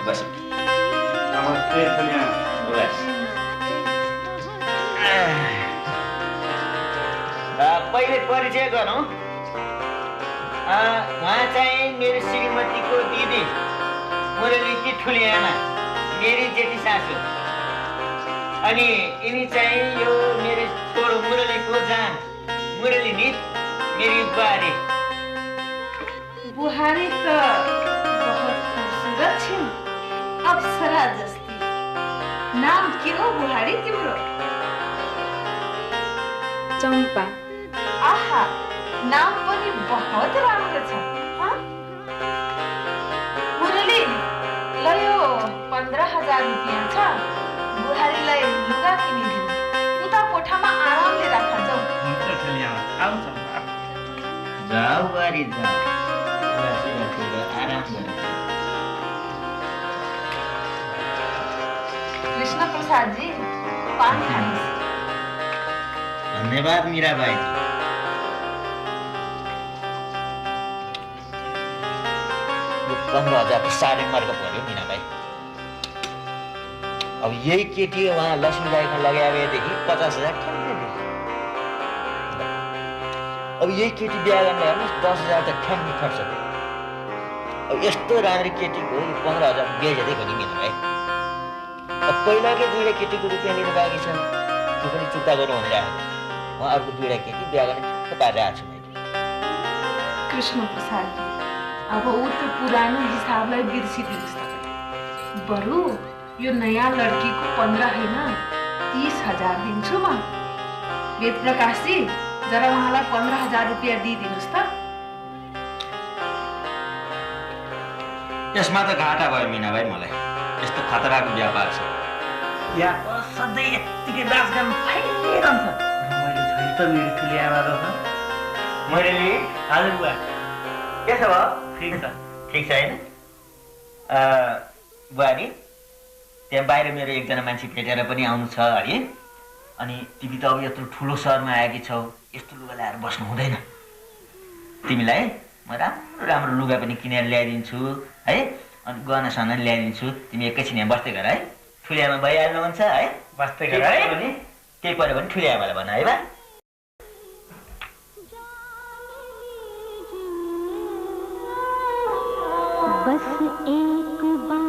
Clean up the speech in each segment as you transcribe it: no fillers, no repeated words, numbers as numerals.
बस नमस्ते थलिया बस पहिले परिचय गरौँ उहाँ चाहिँ मेरो श्रीमतीको दिदी मुरलीकी ठुली आमा मेरी जेठी सासू अनि यिनी चाहिँ यो मेरो छोरो मुरलीको जान मुरली नि मेरी बुहारी बुहारी त बहुत खूबसूरत छिन् अप्सरा जस्ती नाम के हो बुहारी तिम्रो चम्पा आहा नाम पनि बहुत राम्रो छ मुरली ल यो 15,000 रुपियाँ छ बुहारीलाई लुगा किनिदिनु उता कोठामा आरामले राख जाऊ हुन्छ थलिया आऊ चम्पा जाऊ बुहारी जाऊ आराम गर्नु कृष्ण प्रसाद जी पान खानुहोस् धन्यवाद मीराबाई 15,000 तो साह्रै मर्क पर्यो मीराबाई अब यही केटी उहाँ लक्ष्मीबाईमा लगाएदेखि 50,000 ठ्याक्कै दिन्छ अब यही केटी बिहा गर्न हेर्नुहोस् 10,000 त ठ्याक्कै खर्च अब यस्तो राम्रो केटीको 15,000 बेजेदै हो नि मीराबाई अब पहिलाकै दुईवटा केटीको रुपियाँ लिनु बाँकी छ त्यो पनि चुक्ता गर्नु भनेर आएको उहाँ अर्को दुईवटा केटी बिहा गर्ने ठ्याक्कै पारेर आएको छु मैले कृष्ण प्रसाद जी अब ऊ त्यो पुरानो हिसाबलाई बिर्सिदिनुहोस् तपाईँ बरु यो नयाँ लड्कीको 15 होइन 30,000 दिन्छु म वेद प्रकाश जी जरा उहाँलाई 15,000 रुपियाँ दिइदिनुहोस् त यसमा त घाटा भयो मीनाबाई मलाई यस्तो खतराको व्यापार छ या सधैँ यत्तिकै नाच गान भइरहन्छ मैले छैन त मेरो ठुली आमाको मैले हजुर बुवा के छ भयो ठिक छ होइन बुहारी त्यहाँ बाहिर मेरो एकजना मान्छे भेटेर पनि आउनु छ है अनि तिमी त अब यत्रो ठुलो सहरमा आएकी छौ यस्तो लुगा ल्याएर बस्नु हुँदैन तिमीलाई म राम्रो राम्रो लुगा पनि किनेर ल्याइदिन्छु है अनि गहना सना ल्याइदिन्छु तिमी एकैछिन यहाँ बस्दै गर है ठुली आमा भइहाल्नुहुन्छ है बस्दै गर है केही पऱ्यो भने ठुली आमालाई भन है बा बस एक बार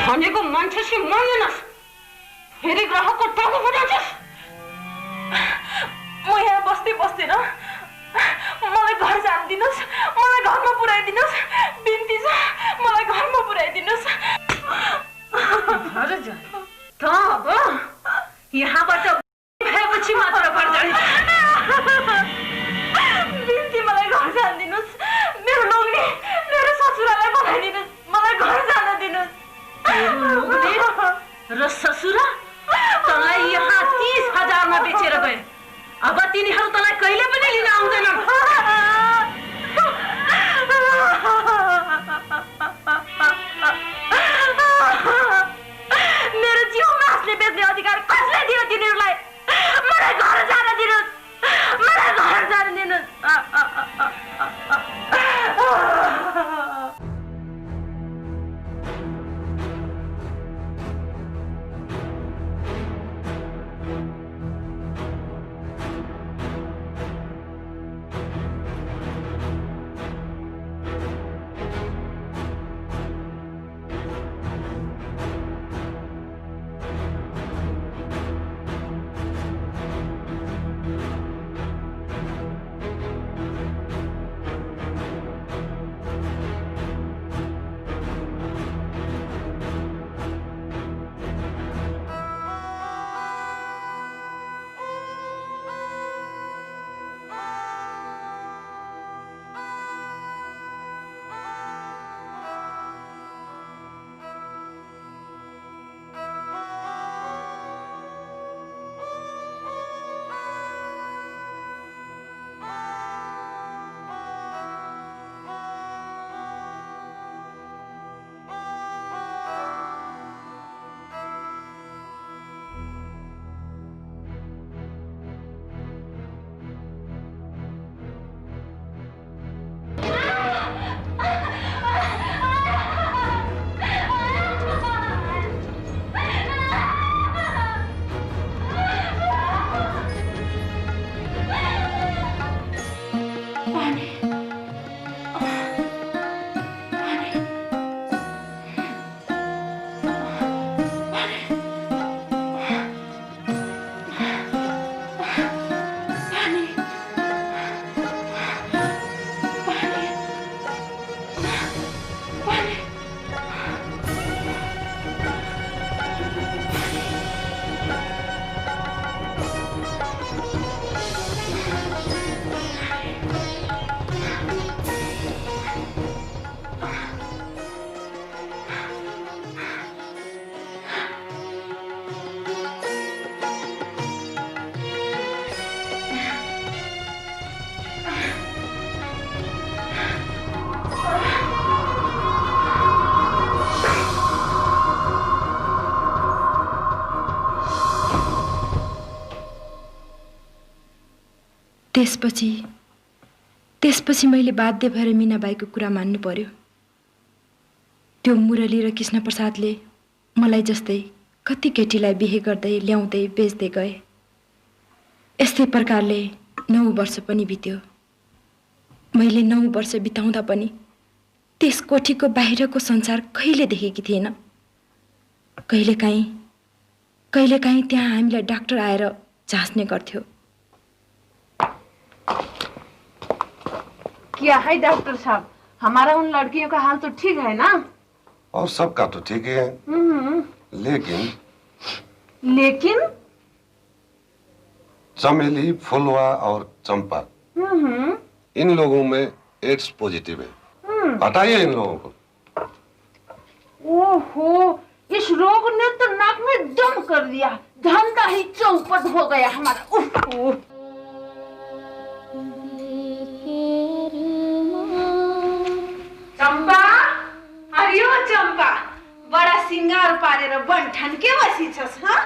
भनेको मान्छेसी मान्दैनस् फेरि ग्राहकको टाउको फुटाउँछस् म यहाँ बस्दैन मलाई घर जान दिनुस् मलाई घरमा पुर्याइदिनुस् बिन्ती छ मलाई घरमा पुर्याइदिनुस् घर जा त अब यहाँबाट भएपछि मात्र घर जाने बिन्ती मलाई घर जान दिनुस् मेरो लोग्ने मेरो ससुरालाई बनाइदिनुस् मलाई घर जान दिनुस् र ससुरा तँलाई यहाँ 30,000 मा बेचेर गए अब तिनीहरू तँलाई कहिले पनि लिन आउँदैनन् मेरो जीव मासले बेच्ने अधिकार कसले दियो तिनीहरूलाई मलाई घर जान दिनुस् मलाई घर जान दिनुस् त्यसपछि मैले बाध्य भएर मीनाबाईको कुरा मान्नु पर्यो। त्यो मुरली र कृष्ण प्रसादले मलाई जस्तै कति केटीलाई बिहे गर्दै ल्याउँदै बेच्दै गए। यस्तै प्रकारले 9 वर्ष पनि बित्यो। मैले 9 वर्ष बिताउँदा पनि त्यस कोठीको बाहिरको संसार कहिले देखेकी थिएन। कहिलेकाहीँ त्यहाँ हामीलाई डाक्टर आएर जाँच्ने गर्थ्यो। क्या है डॉक्टर साहब, हमारा उन लड़कियों का हाल तो ठीक है ना? और सबका तो ठीक ही है, लेकिन चमेली, फुलवा और चंपा इन लोगों में एड्स पॉजिटिव है। हटाइए इन लोगों को। ओहो, इस रोग ने तो नाक में दम कर दिया, धंधा ही चौपट हो गया हमारा। चंपा, हरियो चंपा, बड़ा सिंगार पारेर बन ठनके बसी छस्। हाँ,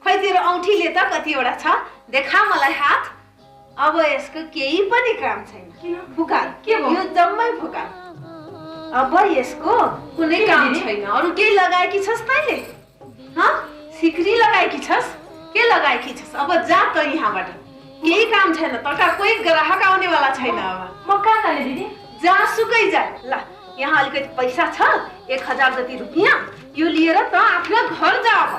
खोइ तेरो औँठीले त कतिवटा छ, देखा मलाई हात। अब यसको केही पनि काम छैन। फुकाल के भयो? यो जम्मै फुकाल। अब यसको कुनै काम छैन। अरु केही लगाएकी छस् तैले? हाँ, सिक्री लगाएकी छस्? के लगाएकी छस्? अब जा त यहाँबाट, केही काम छैन। तका कोही ग्राहक आउनेवाला छैन। अब म कहाँ जाने दिदी? जा सुकै जा। ल, यहाँ अलिकति पैसा छ, 1000 जति रुपियाँ, यो लिएर त आफ्नो घर जा। अब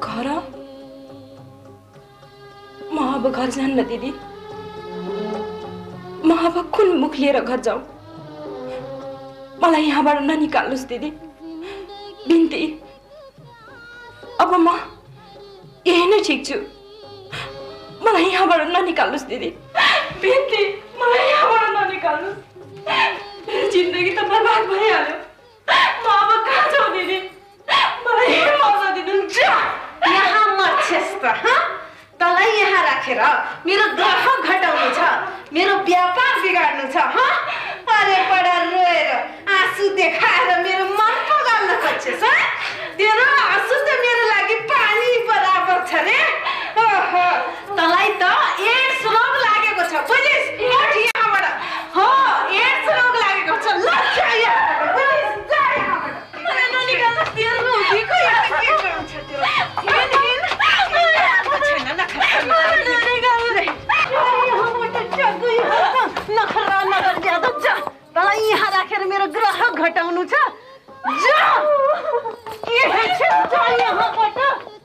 घर? म अब घर जान्न दिदी। म अब कुन मुख लिएर घर जाऊँ? मलाई यहाँबाट ननिकाल्नुस् दिदी, बिन्ती। अब म यही नै ठिक छु। मलाई यहाँबाट ननिकाल्नुस् दिदी, बिन्ती। मलाई यहाँबाट ननिकाल्नुस्। मेरो जिन्दगी त बर्बाद भइहाल्यो। म अब कहाँ जाऊँ दिदी? मलाई मर्न दिनुस्। यहाँ मर्छेस् त? हाँ, तँलाई यहाँ राखेर मेरो ग्राहक घटाउनु छ, मेरो व्यापार बिगाड्नु छ। हाँ, अरे बडा रोएर आँसु देखाएर मेरो मन पगाल्न खोज्छेस्। हाँ, तेरो आँसु त मेरो लागि पानी बराबर छ रे। ओहो, तँलाई त एड्स रोग लागेको छ, बुझिस्? उठ यहाँबाट। हो, एड्स रोग लागेको छ। ल, जा यहाँबाट, बुझिस्? जा यहाँबाट। मलाई ननिकाल्नु, तेरो रोगीको यहाँ के काम छ तेरो? नखरा नगर ज्यादा जा। तँलाई यहाँ राखेर मेरो ग्राहक घटाउनु छ। जा, के छ? जा यहाँबाट।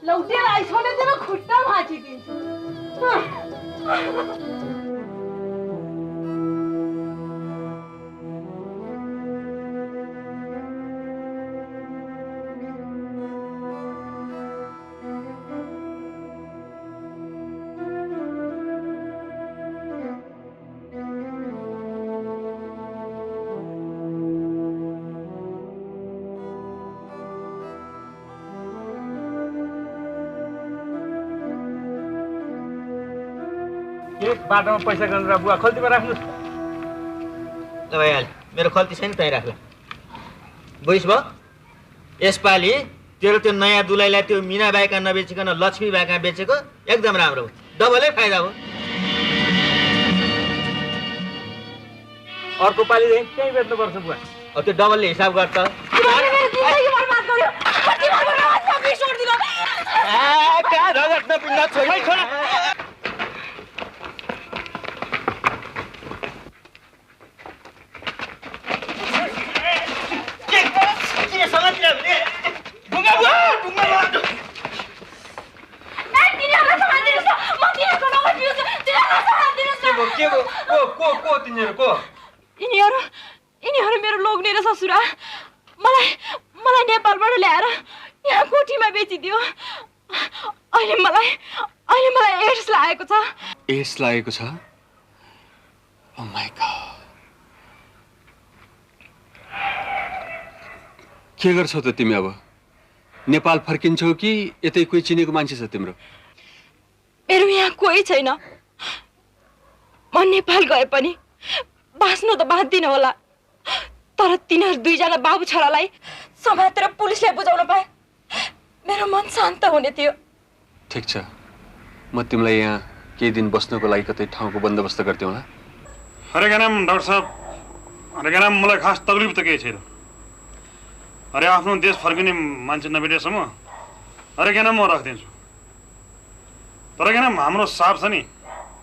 लौटेर आइस भने तेरो खुट्टा भाँचिदिन्छु। एक बाटोमा पैसा गरेर बुवा खल्तीमा राख्नुहोस्। ल भइहाल्यो, मेरो खल्ती छैन, त्यहीँ राख्ला। बुझिस् भयो? यसपालि तेरो त्यो नयाँ दुलैलाई त्यो मीनाबाईका नबेचिकन लक्ष्मीबाईका बेचेको एकदम राम्रो हो, डबलै फाइदा हो। अर्को पालिदेखि त्यहीँ बेच्नुपर्छ बुवा। अब त्यो डबलले हिसाब गर्छ। यिनीहरू मेरो लोग्ने र ससुरा मलाई नेपालबाट ल्याएर यहाँ कोठीमा बेचिदियो। अहिले मलाई एड्स लागेको छ। एड्स लागेको छ? Oh my god. के गर्छौ त तिमी अब? नेपाल फर्किन्छौ कि यतै कोही चिनेको मान्छे छ तिम्रो? मेरो यहाँ कोही छैन। म नेपाल गए पनि बाँच्न त बाँच्दिन होला, तर तिनीहरू 2 जना बाबु छोरालाई समातेर पुलिसलाई बुझाउन पाए मेरो मन शान्त हुने थियो। ठिक छ, म तिमीलाई यहाँ केही दिन बस्नको लागि कतै ठाउँको बन्दोबस्त गर्दै होला। अरे क्या नाम डाक्टर साहब, अरे क्या नाम मलाई खास तकलिफ त केही छैन। अरे आफ्नो देश फर्किने मान्छे नभेटेसम्म अरे क्या नाम म राखिदिन्छु। तर क्या नाम हाम्रो साहब छ नि,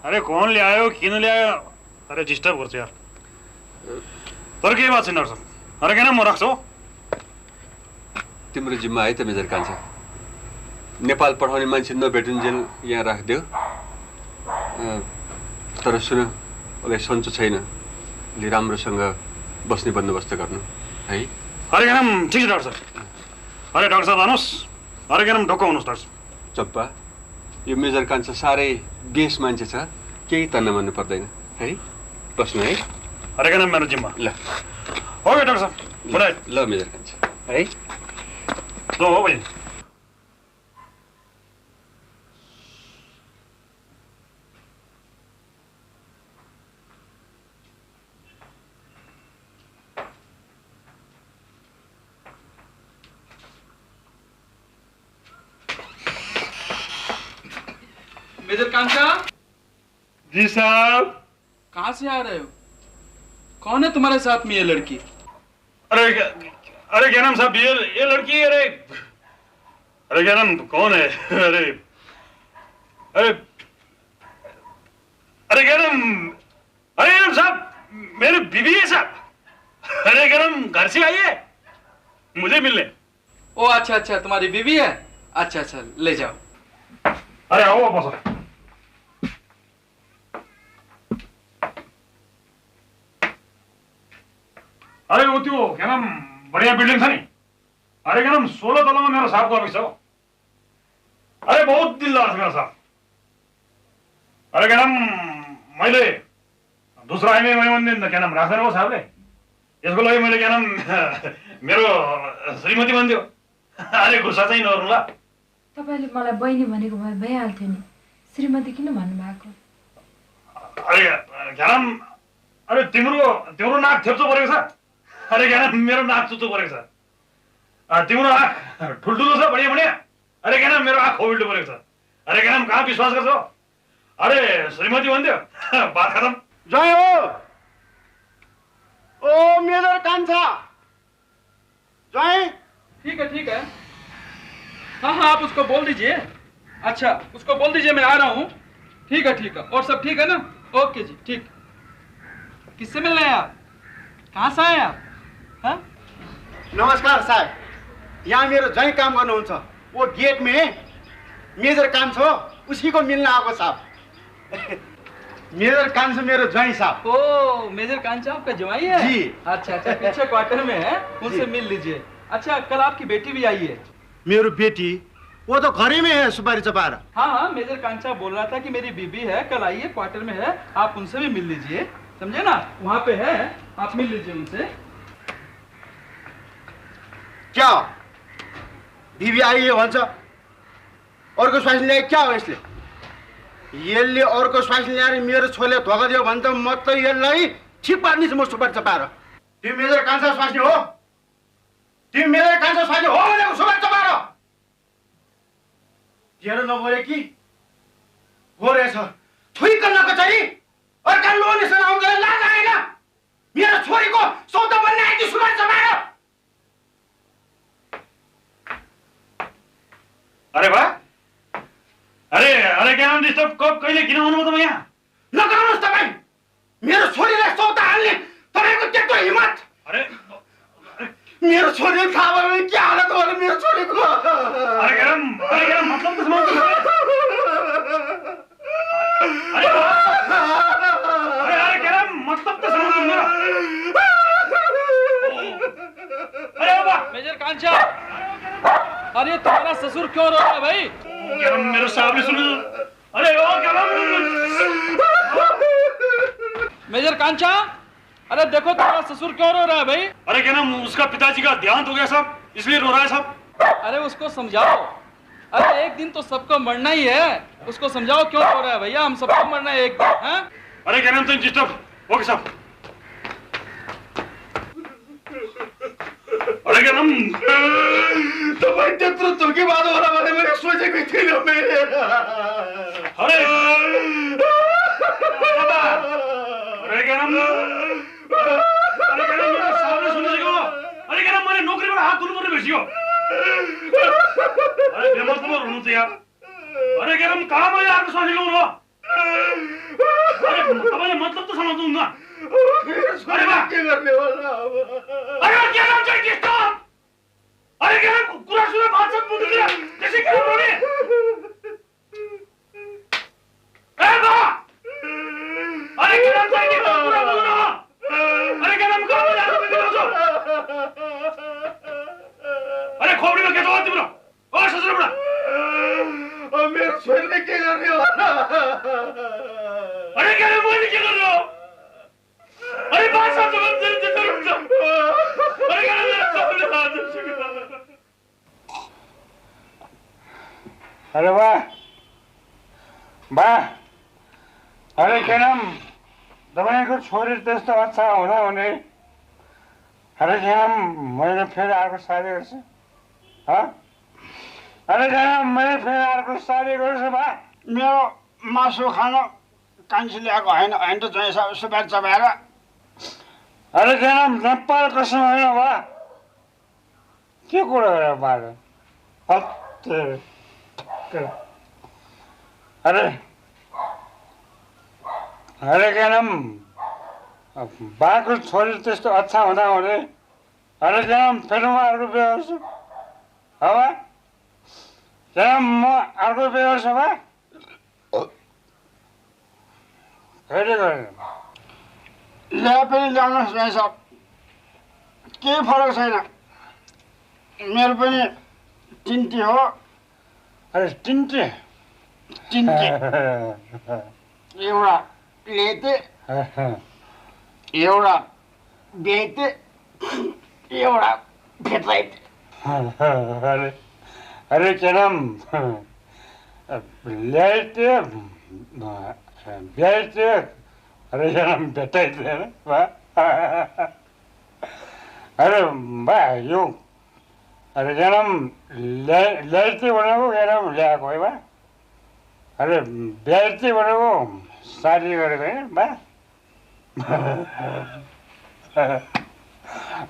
अरे कौन ल्यायो किन ल्यायो, अरे डिस्टर्ब गर्छ यार। तर केही बात छैन डाक्टर साहब, अरे क्या नाम म राख्छु। तिम्रो जिम्मा है त मेजर कान्छा। नेपाल पठाउने मान्छे नभेटुन्जेल यहाँ राखिदेऊ। तर सुन, उसलाई सन्चो छैन, अलि राम्रोसँग बस्ने बन्दोबस्त गर्नु है। अरे क्या नाम ठिक छ डाक्टर साहब। अरे डाक्टर साहब आउनुहोस्, अरे क्या नाम ढोक्क हुनुहोस् डाक्टर साहब। चम्पा, यो मेजर कान्छा साह्रै बेस मान्छे छ, केही तन्न मान्नु पर्दैन है। बस्नु है। अरे क्या नाम मेरो जिम्मा। ल ओके डाक्टर साहब, गुड नाइट। ल मेजर कान्छा है। ल हो भाइ। मेजर कांचा जी साहब। कहाँ से आ रहे हो? कौन है तुम्हारे साथ में ये लड़की? अरे क्या नाम साहब, ये लड़की, अरे क्या नाम कौन है? अरे अरे अरे क्या नाम, अरे नाम साहब मेरी बीवी है साहब। अरे क्या नाम घर से आई है मुझे मिलने। ओ अच्छा अच्छा, तुम्हारी बीवी है? अच्छा अच्छा, ले जाओ। अरे आओ वापस। अरे वो त्यो क्या नाम बढ़िया बिल्डिंग था नहीं, अरे क्या नाम 16 तला में मेरा साहब का ऑफिस है। अरे बहुत दिलदार था मेरा साहब। अरे क्या नाम मैले दूसरा आइमे मैले क्या नाम राख्दैन हो साहबले, यसको लागि मैले क्या नाम मेरो श्रीमती भनिदियो। अरे गुस्सा चाहिँ नगर्नु ल। तपाईले मलाई बहिनी भनेको भए भइहाल्थ्यो नि, श्रीमती किन भन्नुभएको? अरे क्या नाम, अरे तिम्रो नाक थेप्चो परेको छ। अरे क्या नाम मेरो नाक चुचो परेको छ। तिम्रो आँख ठुल्ठुलो छ बढिया बढिया। अरे क्या नाम मेरो आँख खोबिल्टो परेको छ। अरे क्या नाम कहाँ विश्वास गर्छौ? अरे श्रीमती भनिदियो, बात खत्म। जय हो। ओ मेजर कान्छा जय। ठीक है। हाँ हाँ, आप उसको बोल दीजिए। अच्छा, उसको बोल दीजिए मैं आ रहा हूँ। ठीक है। और सब ठीक है ना? ओके जी, ठीक। किससे मिल रहे हैं आप? कहाँ से आए आप? हाँ? नमस्कार साहब, यहाँ मेरो जय काम गर्नुहुन्छ। वो गेट में मेजर कान्छो, उसी को मिलना आएको साहब। मेजर कान्छो मेरो जय साहब। ओ, मेजर कांचा आपका जवाई है? जी। अच्छा, पीछे क्वार्टर में है, उनसे मिल लीजिए। अच्छा, कल आपकी बेटी भी आई है। मेरो बेटी? वो तो घर ही में है, सुपारी चपारा। हाँ, मेजर कांचा बोल रहा था कि मेरी बीबी है, कल आई है, क्वार्टर में है, आप उनसे भी मिल लीजिए। समझे ना? वहाँ पे है, आप मिल लीजिए उनसे। क्या बीबी आई है भन्छ? अर्को स्वास ल्याए क्या हो यसले? यसले अर्को स्वास ल्याएर मेरो छोरीले धोका दियो भने त म त यसलाई छिप पार्नेछु म सुपारी चपारा। तिमी मेजर कान्छा स्वास्नी हो? तिमी मेजर कान्छा स्वास्नी हो भनेको सुपारी चपारा? तेरो नबोले कि हो रहेछ छोरी कन्नाको चाहिँ अर्का लोनेसँग आउँदैन, लाज आएन? मेरो छोरीको सौदा बन्ने आइकी सुपारी चपारा। अरे वाह, अरे क्या नाम डिस्टर्ब कब कहिले किन आउनु त म यहाँ? नगर्नुहोस् तपाईँ, मेरो छोरीलाई सौदा हाल्ने तपाईँको त्यत्रो हिम्मत? अरे मेरो छोरीले थाहा भयो भने के हालत होला मेरो छोरीको? अरे क्या नाम मतलब त समझ। अरे क्या नाम मतलब तो समझ मेरा। अरे बाबा मेजर कांचा, अरे तुम्हारा ससुर क्यों रो रहा है भाई? क्या नाम मेरे साहब ने सुन। अरे ओ क्या नाम मेजर कांचा, अरे देखो तुम्हारा ससुर क्यों रो रहा है भाई? अरे क्या नाम उसका पिताजी का देहांत हो गया साहब, इसलिए रो रहा है साहब। अरे उसको समझाओ। अरे एक दिन तो सबको मरना ही है, उसको समझाओ क्यों रो रहा है भैया, हम सबको मरना है एक दिन। हैं? अरे क्या नाम तो डिस्टर्ब। ओके साहब। अरे क्या नाम तपाईँ त्यत्रो धोकेबाज होला भने मैले सोचेकै थिइनँ मैले। अरे मेरो सामने सुनिसक्यो। अरे क्या मैंने नौकरीबाट हात धुनुपर्ने भइसक्यो। अरे बेमतलब हुनु त यार। अरे क्या कहाँ मैले आएको स्वासी ल्याउनु हो? अरे तपाईँले मतलब त समाउँनुहुन्न। अरे बा के गर्ने होला अब? अरे क्या नाम चाहिँ त्यस्तो? अरे क्या कुरा सुने बातचीत बुझ्दैन त्यसै किन बोल्ने? ए बा अरे क्या नाम चाहिँ त्यस्तो कुरा बोल्नु हो? अरे क्या नाम कहाँ मैले आएको बिग्राउँछु? अरे खोपडीमा के छ तिम्रो? ओ ससुरा बुढा मेरो छोरीले के गर्ने होला? अरे क्या मैले के गर्नु हो? अरे बासा जवान चाहिँ त्यस्तो हुन्छ। अरे क्या मेरो छोरीले हात दुख्छ। अरे वाह वाह, अरे के नाम तपाईँको छोरी त्यस्तो अच्छा हुँदा हुने। अरे के नाम मैले फेरि अर्को शादी गर्छु। अरे के नाम मैले फेरि अर्को शादी गर्छु बा। मेरो मासु खान कान्छी ल्याएको होइन त चाहिँ सुपारी चबाएर। अरे के नाम नेपाल कसम होइन बा। के कुरा गरेर बाटो? अरे अरे के नाम बाको छोरी त्यस्तो अच्छा हुँदा हुँदै। अरे के नाम फेरि म अर्को बिहे गर्छु। हवा के नाम म अर्को बिहे गर्छु बा। फेरि गरेन ल्याए पनि ल्याउनुहोस् चाहिँ सब, केही फरक छैन। मेरो पनि तिनटी हो। अरे तिनटी एउटा लेते, एउटा बेते, एउटा भेटलाइट। अरे अरे के नाम ल्याइते ब्याइते, अरे के नाम भेटाइते बा। अरे बा यो अरे के नाम ल्याइते भनेको के नाम ल्याएको है बा। अरे ब्याइते भनेको शादी गरेको होइन बा।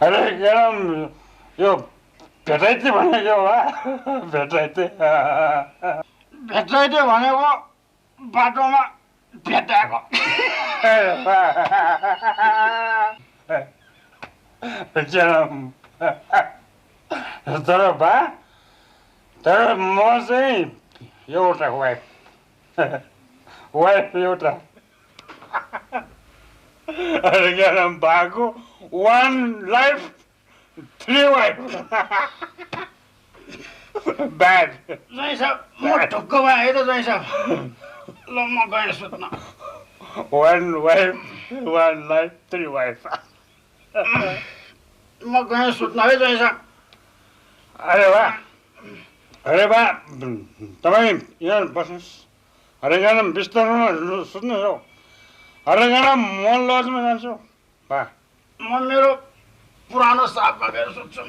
अरे के नाम यो भेटाइते भनेको बा। भेटाइते भेटाइते भनेको बाटोमा भेटाएको। तर बा तर म चाहिँ एउटा वाइफ एउटा। अरे क्या नाम बाको 1 लाइफ 3 वाइफ। ब्याड जय साहब म ढुक्क भएँ है त जय साहब। ल म गएर सुत्न। 1 वाइफ 1 लाइफ 3 वाइफ। म गएर सुत्न है जय साहब। अरे वाह अरे बा तपाईँ यहाँ बस्नुहोस्। अरे क्या नाम बिस्तारमा सुत्नुहोस् हौ। अरे क्या नाम म लजमा जान्छु बा। म मेरो पुरानो साथमा गएर सुत्छु म।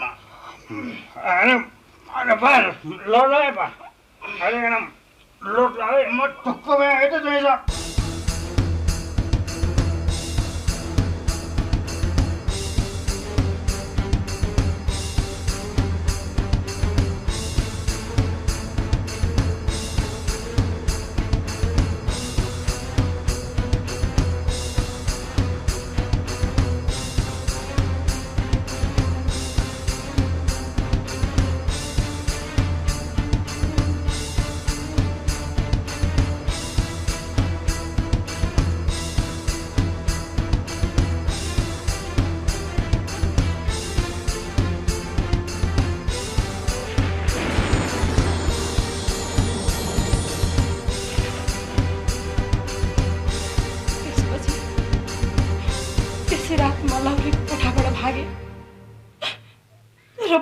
अरे अरे बा लोड है बा। अरे क्या नाम लोड है। म ढुक्क भएँ है त जय साहब।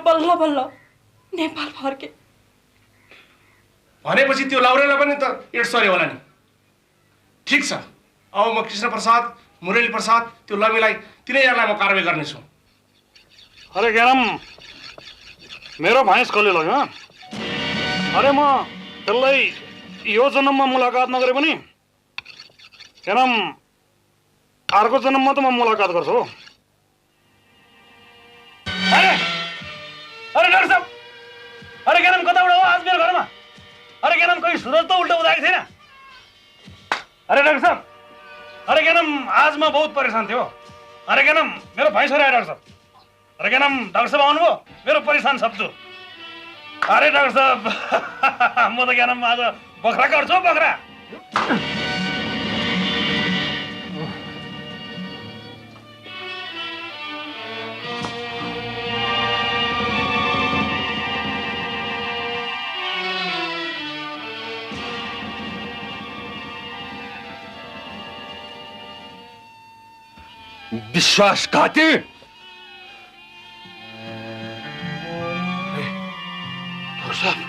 बल्ल बल्ल नेपाल फर्के। भनेपछि त्यो लाउरेलाई पनि त एड्स सर्यो होला नि। ठिक छ, अब म कृष्ण प्रसाद मुरली प्रसाद त्यो लमीलाई तिनैजनालाई म कारवाही गर्नेछु। अरे ज्ञानम मेरो भैँस कसले लग्यो? अरे म त्यसलाई यो जन्ममा मुलाकात नगरे पनि ज्ञानम अर्को जन्ममा त म मुलाकात गर्छु हो। अरे अरे डाक्टर साहब, अरे क्या नाम कता उड़ा हो आज मेरो घरमा? अरे क्या नाम कोही सूरज त उल्टा उदाएको छैन? अरे डाक्टर साहब, अरे क्या नाम आज म बहुत परेशान थियो। अरे क्या नाम मेरो भाइ छोरा डाक्टर साहब। अरे क्या नाम डाक्टर साहब आउनुभयो, मेरो परेशान सक्छु। अरे डाक्टर साहब म त क्या नाम आज बख्रा गर्छु बख्रा। विश्वासघाती! डाक्टर साहब,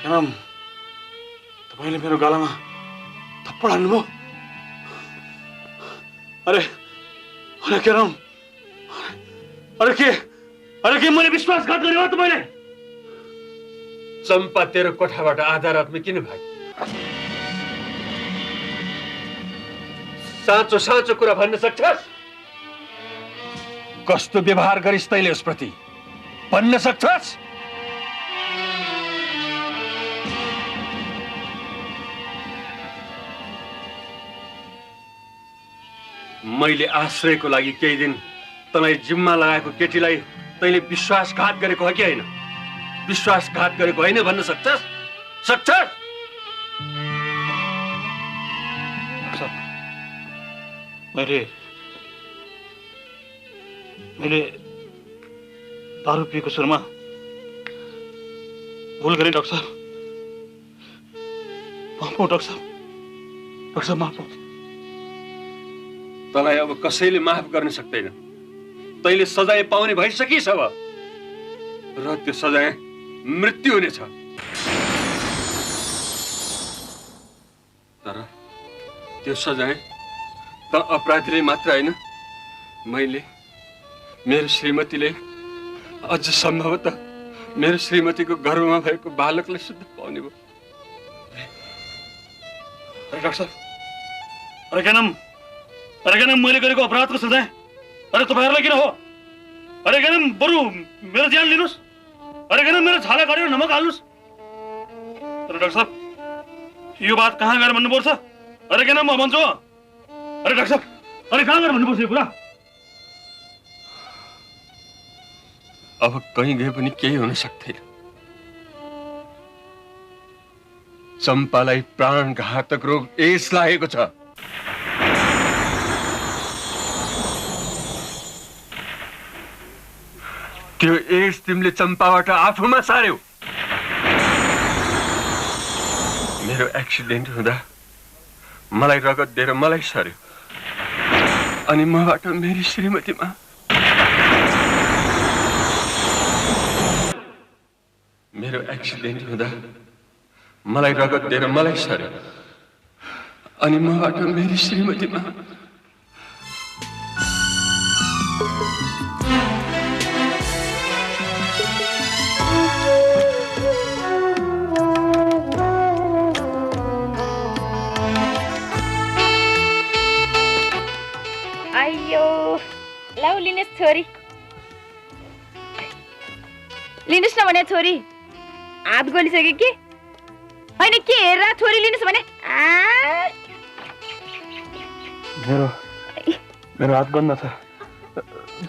क्या नाम तपाईँले मेरो गालामा थप्पड हान्नुभयो? अरे अरे क्या नाम, अरे के मैले विश्वासघात गरेँ हो तपाईँले? चम्पा तेरो कोठाबाट आधा रातमा किन भाग्यो? साँचो साँचो कुरा भन्न सक्छस्? कस्तो व्यवहार गरिस् तैले उसप्रति भन्न सक्छस्? मैले आश्रयको लागि केही दिन तँलाई जिम्मा लगाएको केटीलाई तैले विश्वासघात गरेको हो कि होइन? विश्वासघात गरेको होइन भन्न सक्छस्? सक्छस्? मैले दारू पिएको सुरुमा भुल गरेँ डाक्टर साहब। माफ हो डाक्टर साहब, डाक्टर साहब माफ हो। तँलाई अब कसैले माफ गर्न सक्दैन। तैले सजाय पाउने भइसकिस् अब, र त्यो सजाय मृत्यु हुनेछ। तर त्यो सजाय त अपराधीले मात्र होइन, मैले मेरो श्रीमतीले अझ सम्भवतः मेरो श्रीमतीको गर्भमा भएको बालकले शुद्ध पाउने भयो। अरे डाक्टर साहब, अरे क्या नाम मैले गरेको अपराधको सजाय अरे तपाईँहरूलाई किन हो? अरे क्या नाम बरु मेरो ज्यान लिनुहोस्। अरे क्या नाम मेरो छाला काटेर नमक हाल्नुहोस्। तर डाक्टर साहब यो बात कहाँ गएर भन्नुपर्छ? अरे क्या नाम म भन्छु। अरे डाक्टर साहब, अरे कहाँ गएर भन्नुपर्छ यो कुरा? अब कहीँ गए पनि केही हुन सक्दैन। चम्पालाई प्राणघातक रोग एड्स लागेको छ। त्यो एड्स तिमीले चम्पाबाट आफूमा सार्यौ। मेरो एक्सिडेन्ट हुँदा मलाई रगत दिएर मलाई सर्यो, अनि मबाट मेरी श्रीमतीमा मेरो एक्सिडेन्ट हुँदा मलाई रगत दिएर मलाई सर्यो, अनि मबाट मेरी श्रीमतीमा लाउ लिनुहोस् छोरी, लिनुहोस् न भने छोरी। हात गोलिसक्यो कि होइन? के हेरेर छोरी लिनुहोस् भने? मेरो हात गन्ध छ।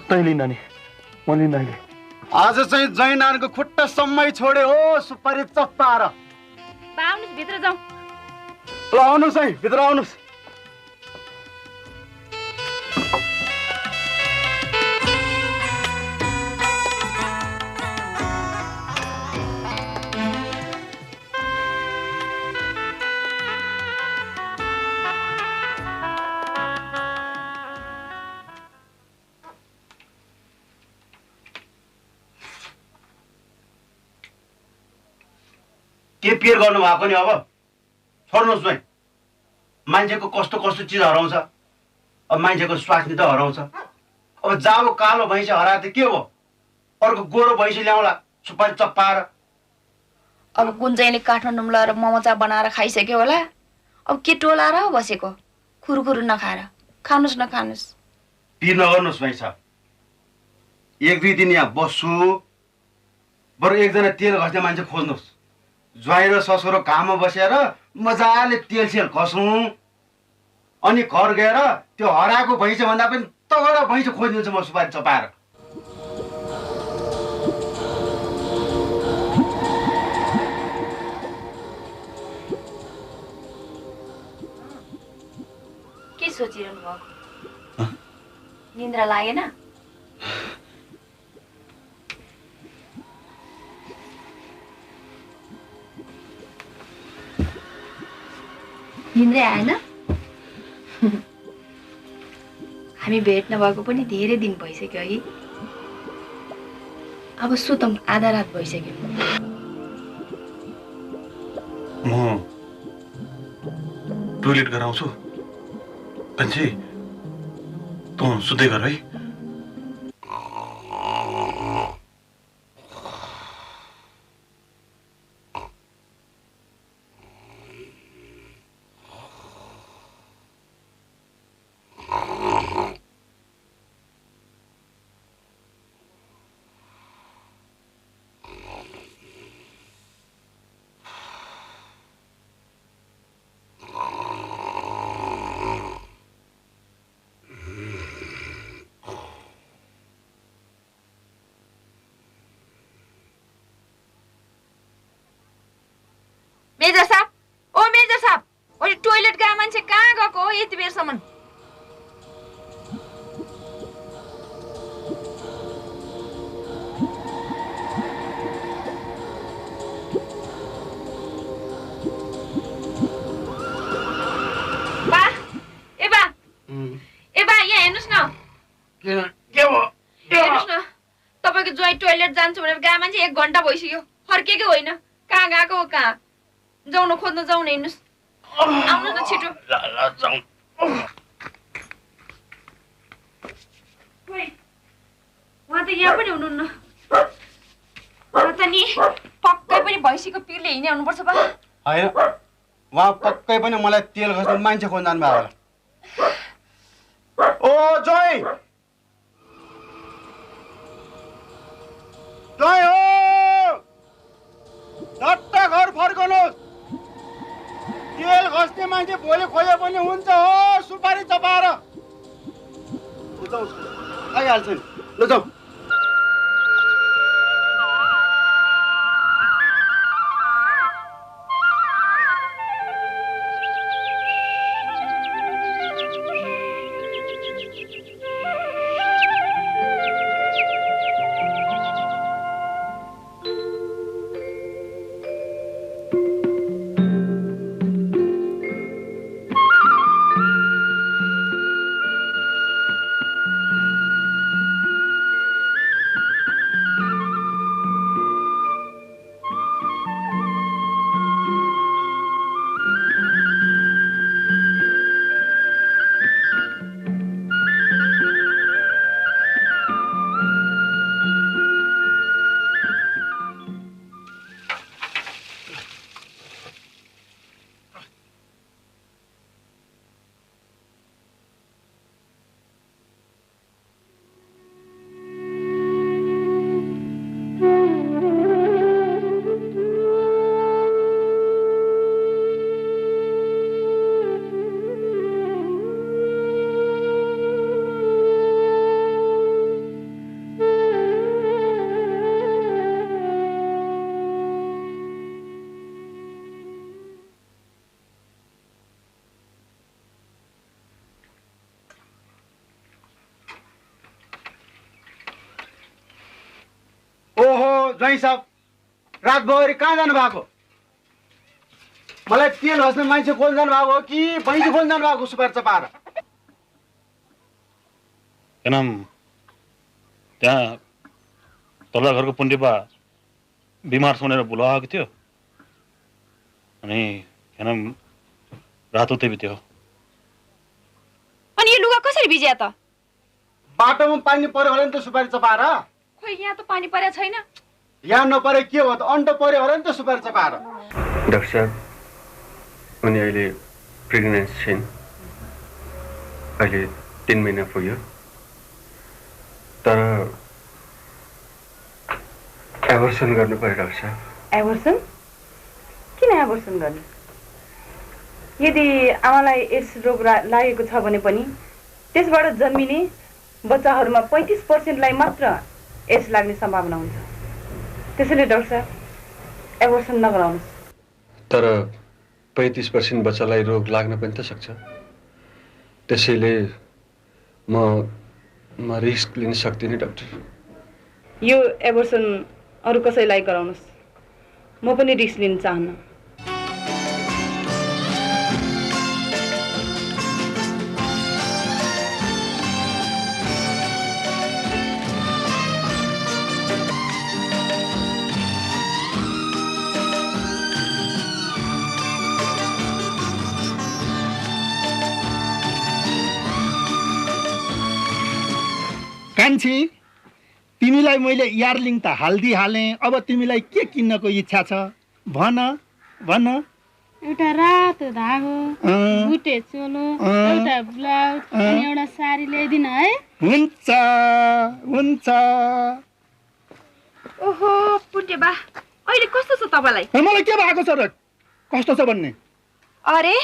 तैँले नानी, म लिन अहिले। आज चाहिँ जैनारको खुट्टा सम्मै छोडे हो सुपारी चप्पाएर। आउनुहोस् भित्र जाउँ। ल आउनुहोस् है, भित्र आउनुहोस्। के पियर गर्नु भएको नि? अब छोड्नुहोस् भाइ। मान्छेको कस्तो कस्तो चिज हराउँछ। अब मान्छेको स्वास्नी त हराउँछ। अब जाबो कालो भैँसी हराए त के हो? अर्को गोरो भैँसी ल्याउला सुपारी चप्पाएर। अब कुन चाहिँले काठमाडौँ लगाएर मोमोचा बनाएर खाइसक्यो होला। अब के टोलाएर बसेको? खुरुखुरु नखाएर खानुस् न खानुस्। पिर नगर्नुहोस् भाइ साहब। 1-2 दिन यहाँ बस्छु, बरु एकजना तेल घस्ने मान्छे खोज्नुहोस्। ज्वाइँ र ससुरो काममा बसेर मजाले तेल सेल घसौँ, अनि घर गएर त्यो हराएको भैँसे भन्दा पनि तगडा भैँसे खोजिदिन्छु म सुपारी चपाएर। के सोचिरहनु भएको? निन्द्रा लागेन? निन्द्रै आएन? हामी भेट नभएको पनि धेरै दिन भइसक्यो है। अब सुतौँ, आधा रात भइसक्यो। म टोइलेट गराउँछु। कान्छी तँ सुत्दै गर है। मेजर साहब, ओ मेजर साहब, ओली टोइलेट गए मान्छे कहाँ गएको हो यति बेरसम्म? बा, ए बा यहाँ हेर्नुहोस् न। के भयो? हेर्नुहोस् न, तपाईँको ज्वाइँ टोइलेट जान्छु भनेर गए मान्छे 1 घन्टा भइसक्यो, फर्केकै होइन। कहाँ गएको हो? कहाँ जाउँ न, खोज्न जाउँ न, हिँड्नुहोस्, आउनुहोस् न छिटो। उहाँ त यहाँ पनि हुनुहुन्न। त नि पक्कै पनि भैँसीको पिरले हिँडे हुनुपर्छ बा। होइन, उहाँ पक्कै पनि मलाई तेल घस्ने मान्छे खोज्न जानुभयो होला। ओ ज्वाइँ, ज्वाइँ हो, झट्ट घर फर्कनुहोस्। तेल घस्ने मान्छे भोलि खोजे पनि हुन्छ हो, सुपारी चपाएर। आइहाल्छ नि, ल जाउँ। ज्वाइँ साहब, रातभरि कहाँ जानु भएको? मलाई तेल घस्ने मान्छे खोज्न जानु भएको हो कि भैँसी खोज्न जानु भएको सुपारी चपाएर? एनाम त्यहाँ तल्ला घरको पुण्डिपा बिमार सुनेर बोलाएको थियो, अनि एनाम रात उतै बित्यो। अनि यो लुगा कसरी भिज्या त? बाटोमा पानी पर्यो होला नि त सुपारी चपाएर। खोइ यहाँ त पानी परेको छैन। यहाँ नपरे के हो त, अन्डो पर्यो होला नि त सुपारी चपाएर। डाक्टर साहब, उनी अहिले प्रेग्नेन्ट छिन्। अहिले 3 महिना पुग्यो तर एबर्सन गर्नु परिरहेको छ। एबर्सन? किन एबर्सन गर्ने? यदि आमालाई एड्स रोग लागेको छ भने पनि त्यसबाट जन्मिने बच्चाहरूमा 35% मात्र एड्स लाग्ने सम्भावना हुन्छ। त्यसैले डाक्टर साहब एबर्सन नगराउनुहोस्। तर 35% बच्चालाई रोग लाग्न पनि त सक्छ। त्यसैले म रिस्क लिन सक्दिनँ डाक्टर। यो एबर्सन अरू कसैलाई गराउनुहोस्, म पनि रिस्क लिन चाहन्न। कान्छी, तिमीलाई मैले इयरलिङ त हाल्दिहालेँ, अब तिमीलाई के किन्नको इच्छा छ भन भन। एउटा रातो धागो, बुटे चोलो, एउटा ब्लाउज अनि एउटा साडी ल्याइदिन है। हुन्छ हुन्छ। ओहो पुटे बा, अहिले कस्तो छ तपाईलाई? मलाई के भएको छ र? कस्तो छ भन्ने? अरे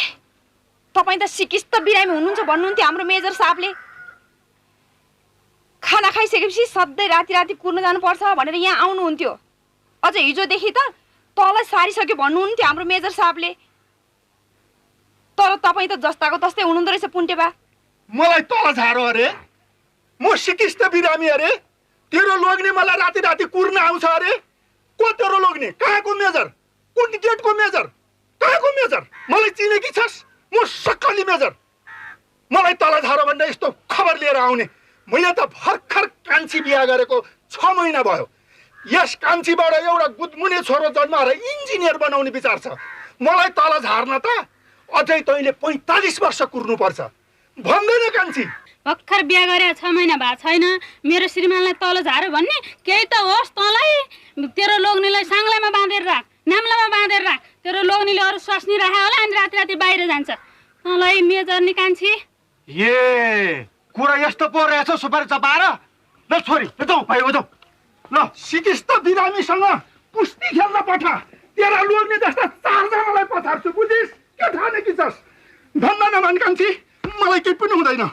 तपाईँ त सिकिस्त बिरामी हुनुहुन्छ भन्नुहुन्थ्यो हाम्रो मेजर साहबले। खाना खाइसकेपछि सधैँ राति राति कुर्न जानुपर्छ भनेर यहाँ आउनुहुन्थ्यो। अझ हिजोदेखि त तल सारिसक्यो भन्नुहुन्थ्यो हाम्रो मेजर साहबले। तर तपाईँ त जस्ताको तस्तै हुनुहुँदो रहेछ पुन्टेबा। मलाई तल झारो अरे? म सिकिस्त बिरामी अरे? तेरो लोग्ने मलाई राति राति कुर्न आउँछ अरे? को तेरो लोग्ने? कहाँको मेजर? कुन गेटको मेजर? कहाँको मेजर? मलाई चिनेकी छस्? म सक्कली मेजर। मलाई तल झारो भन्दा यस्तो खबर लिएर आउने। मैले त भर्खर कान्छी बिहा गरेको 6 महिना भयो। यस कान्छीबाट एउटा गुदमुने छोरो जन्माएर इन्जिनियर बनाउने विचार छ। मलाई तल झार्न त अझै तैँले 45 वर्ष कुर्नुपर्छ भन्दैन कान्छी। भर्खर बिहा गरे 6 महिना भएको छैन, मेरो श्रीमानलाई तल झार्यो भन्ने केही त होस्। तँलाई तेरो लोग्नेलाई साङ्लामा बाँधेर राख, नाम्लामा बाँधेर राख। तेरो लोग्नेले अरू स्वास्नी राखे होला अनि राति राति बाहिर जान्छ। तँलाई मेजर नि कान्छी। ए कुरा यस्तो पो रहेछ सुपारी चपाएर। ल छोरी जाउँ भाइ जाउँ। ल सिकिस्त बिरामीसँग कुस्ती खेल्न पठा। तेरा लोग्ने जस्ता 4 जनालाई पठार्छु बुझिस्? के ठाने कि छस्? धन्दा नमान कान्छी, मलाई केही पनि हुँदैन।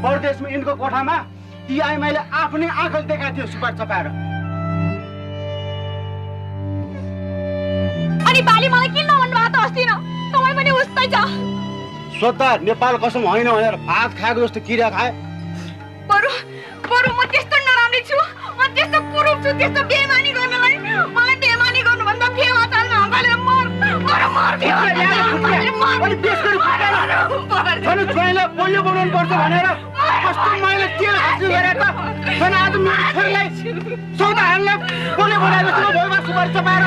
परदेशमा यिनको कोठामा टिआई मैले आफ्नै आँखाले देखाएको थियो सुपारी चपाएर। अनि बाली मलाई किन नभन्नु भएको त अस्ति न? तपाईँ पनि उस्तै छ। सोद्धा नेपाल कसम होइन भनेर भात खाएको जस्तो किरा खाए। बरु म त्यस्तो नराम्री छु, म त्यस्तो कुरूप छु त्यस्तो बेमानी गर्नलाई। मलाई बेमानी गर्नुभन्दा फेवा चाल्न हकालेर मर छोरीलाई बोल्यो बनाउनु पर्छ भनेर कस्तो मैले तेल खाँच्नु गरेर त आज मेरो छोरीलाई सौदाहरूलाई बोल्यो बनाएर जस्तो भोइमा सुपारी चपाएर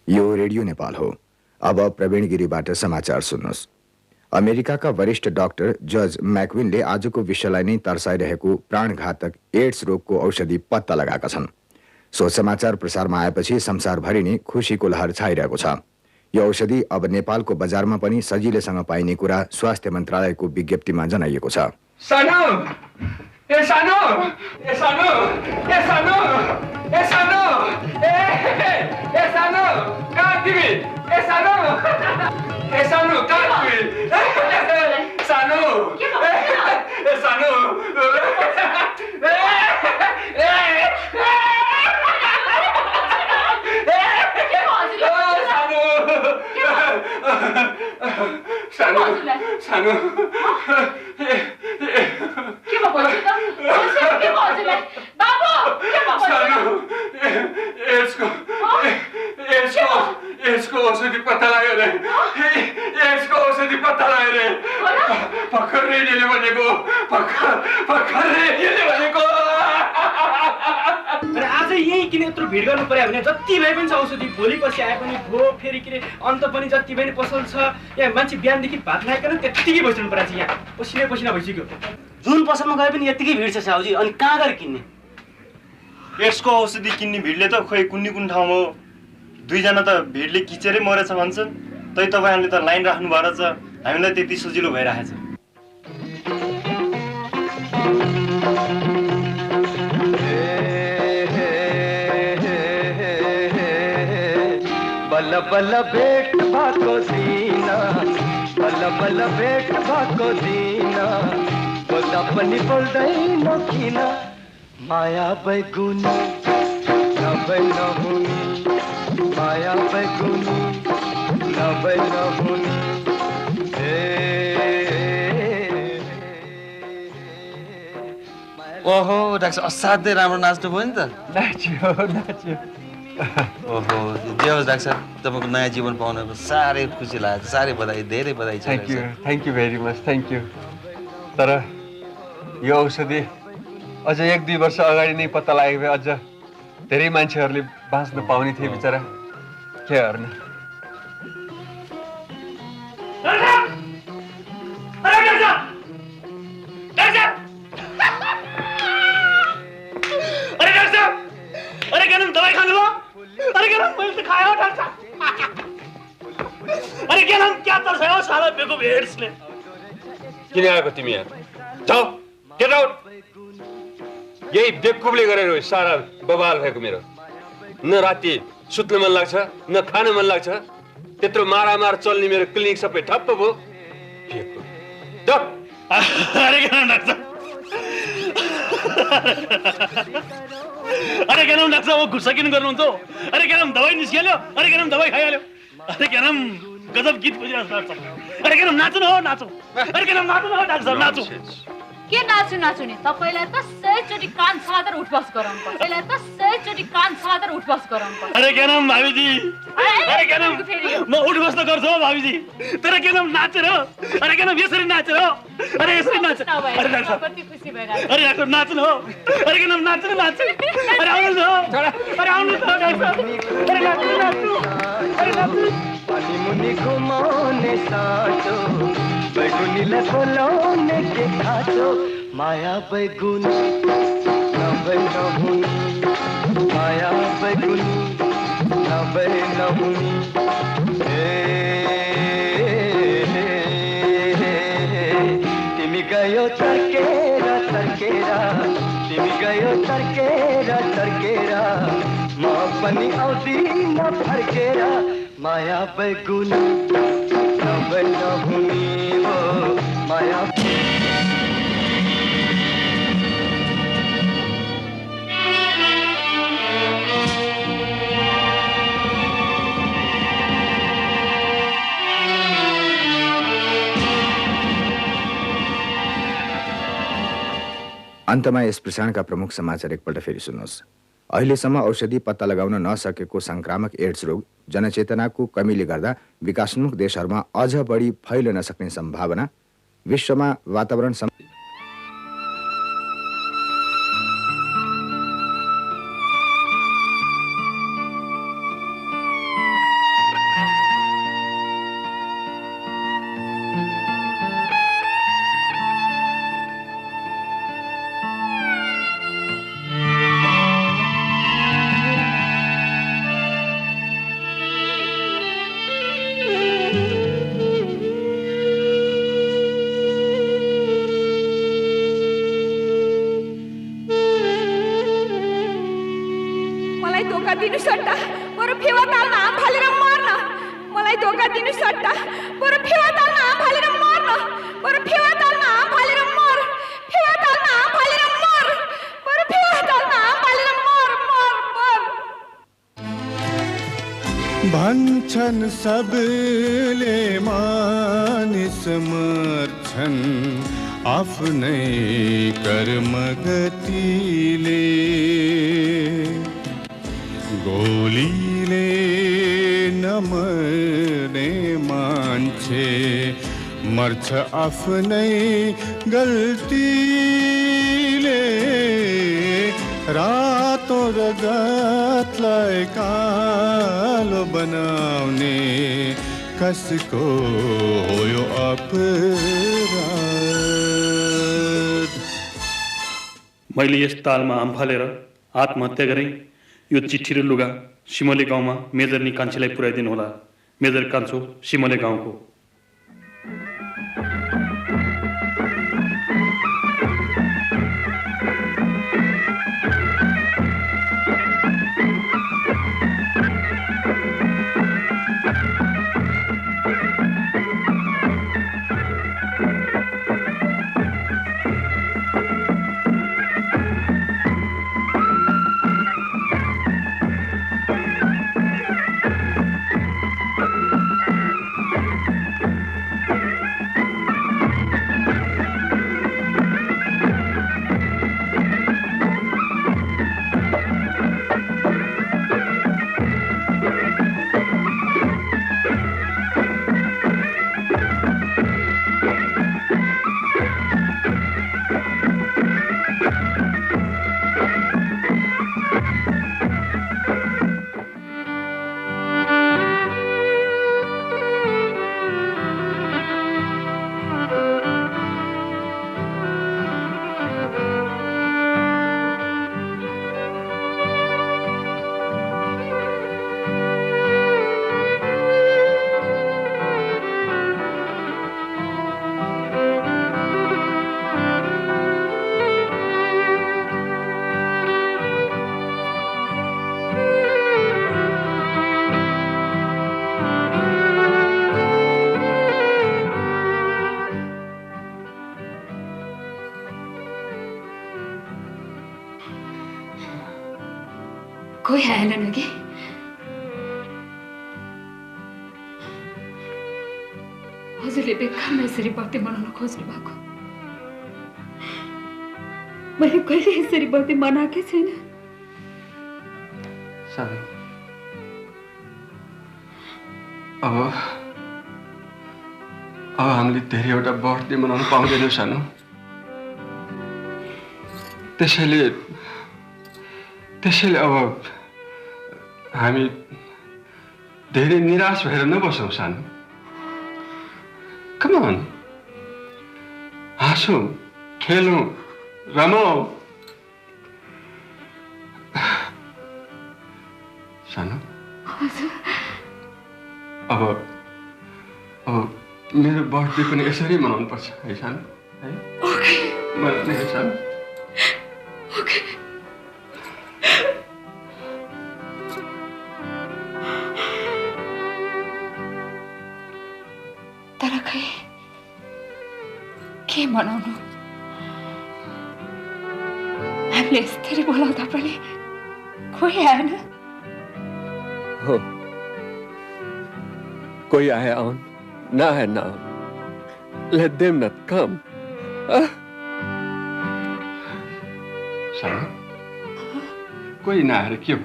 यो रेडियो नेपाल हो। अब प्रवीण गिरीबाट समाचार सुन्नुहोस्। अमेरिकाका वरिष्ठ डाक्टर जज मैक्विनले आजको विश्वलाई नै तर्साइरहेको प्राणघातक एड्स रोगको औषधि पत्ता लगाएका छन्। सो समाचार प्रसारमा आएपछि संसारभरि नै खुशीको लहर छाइरहेको छ। यो औषधि अब नेपालको बजारमा पनि सजिलैसँग पाइने कुरा स्वास्थ्य मन्त्रालयको विज्ञप्तिमा जनाइएको छ। सानो ए सानो ए सानो ए सानो ए सानो ए सानो कहाँ तिमी? ए सानो ए सानो कहाँ तिमी? सानो ए सानो सानो सानो के भयो बच्चु त के भयो हजुरलाई बाबु के भयो सानो यसको औषधि पत्ता लाग्यो रे यसको औषधि पत्ता लाग्यो रे भर्खर रेडियोले भनेको भर्खर रेडियोले भनेको आज यही किन यत्रो भिड गर्नु पर्यो भने जति भए पनि छ औषधि भोलि पछि आए पनि भो फेरि किन अन्त पनि जति पनि पसल छ यहाँ मान्छे बिहानदेखि भात खाइकन त्यतिकै बसिनु परेको छ यहाँ पसिना भइसक्यो जुन पसलमा गए पनि यतिकै भिड छ साउजी अनि कहाँ गएर किन्ने यसको औषधि किन्ने भिडले त खोइ कुन ठाउँमा हो 2 जना त भिडले किचेरै मरेछ भन्छन् तै तपाईहरुले त लाइन राख्नु भएर छ हामीलाई त्यति सजिलो भइराखेछ बल बल भेट भएको दिना बल बल भेट भएको दिना बोल्दा पनि बोल्दैन किन माया बैगुनी नभए नहुनी माया बैगुनी नभए नहुनी ओहो डाक्टर असाध्यै राम्रो नाच्नु भयो नि त नाच्यो ओहो जे होस् डाक्टर तपाईँको नयाँ जीवन पाउनको साह्रै खुसी लागेको साह्रै बधाई धेरै बधाई छ thank you very much thank you तर यो औषधि अझ 1-2 वर्ष अगाडि नै पत्ता लागेको भए अझ धेरै मान्छेहरूले बाँच्न पाउने थिए बिचरा के गर्न अरे क्या दवाई खानु भयो अरे क्या मैले त खायो डाक्टर अरे क्या क्या त छ साला बेको भेट्सले किन आएको तिमी यहाँ जाऊ गेट आउट यही बेकुबले गरेर सारा बवाल भएको मेरो न राति सुत्न मन लाग्छ न खान मन लाग्छ त्यत्रो मारामार चल्ने मेरो क्लिनिक सबै ठप्प भयो अरे क्या डाक्टर अरे क्या डाक्टर अब गुस्सा किन गर्नुहुन्छ अरे क्या दवाई निस्किहाल्यो अरे क्या दवाई खाइहाल्यो अरे क्या गजब गीत बजिरहेको छ अरे क्या नाच्नु हो नाचौ अरे क्या नाच्नु हो डाक्टर नाचौ के नाच्नु नि तपाईलाई त 100 कान छलाएर उठबस गराउनु पर्छ तपाईलाई त 100 कान छलाएर उठबस गराउनु पर्छ अरे क्या भाबीजी अरे क्या म उठबस त गर्छु हो भाबीजी तर क्या नाचेर अरे क्या यसरी नाचेर अरे यसरी नाच अरे डाक्टर कति खुसी भइरहेको अरे डाक्टर नाच्नु हो अरे क्या नाच्नु अरे आउनु हो अरे आउनु त डाक्टर अरे नाच्नु अरे नाच्नु पानी मुनि घुमाउने साटो बैगुनीलाई बोलाउने के खाँचो माया बैगुनी नभए नहुनी माया बैगुनी नभए नहुनी तिमी गयो तर्केर तिमी गयो तर्केर म पनि आउँदिन फर्केर माया बैगुनी नभए नहुनी हो माया अन्तमा यस प्रसारणका प्रमुख समाचार एकपल्ट फेरि सुन्नुहोस्। अहिलेसम्म औषधि पत्ता लगाउन नसकेको संक्रामक एड्स रोग जनचेतनाको कमीले गर्दा विकासोन्मुख देशहरूमा अझ बढी फैलन सक्ने सम्भावना, विश्वमा वातावरण गर्छन् सबले मानिस मर्छन् आफ्नै कर्म गतिले गोलीले नमर्ने मान्छे मर्छ आफ्नै गल्तीले रातो रगतलाई कालो बनाउने कसको हो यो अपराध। मैले यस तालमा आम्फालेर आत्महत्या गरेँ। यो चिठी र लुगा सिमले गाउँमा मेजर नि कान्छीलाई पुर्याइदिनु होला। मेजर कान्छो सिमले गाउँको। कोही आएनन् कि? हजुरले बेकारमा यसरी बर्थडे मनाउन खोज्नु भएको। मैले कहिले यसरी बर्थडे मनाएकै छैन। सानो अब हामीले धेरैवटा बर्थडे मनाउन पाउँदैनौँ सानो। त्यसैले अब हामी धेरै निराश भएर नबसौँ सानो। कम अन, हाँसौँ, खेलौँ, रमाऊ। सानो अब मेरो बर्थडे पनि यसरी मनाउनु पर्छ है सानो, है? मनाउने है सानो। तर खै के मनाउनु? हामीले यसरी बोलाउँदा पनि कोही आएन। हो, कोही आए आउन्, नआए नआउन्। Let them not come. सानो, कोही नआएर के हो?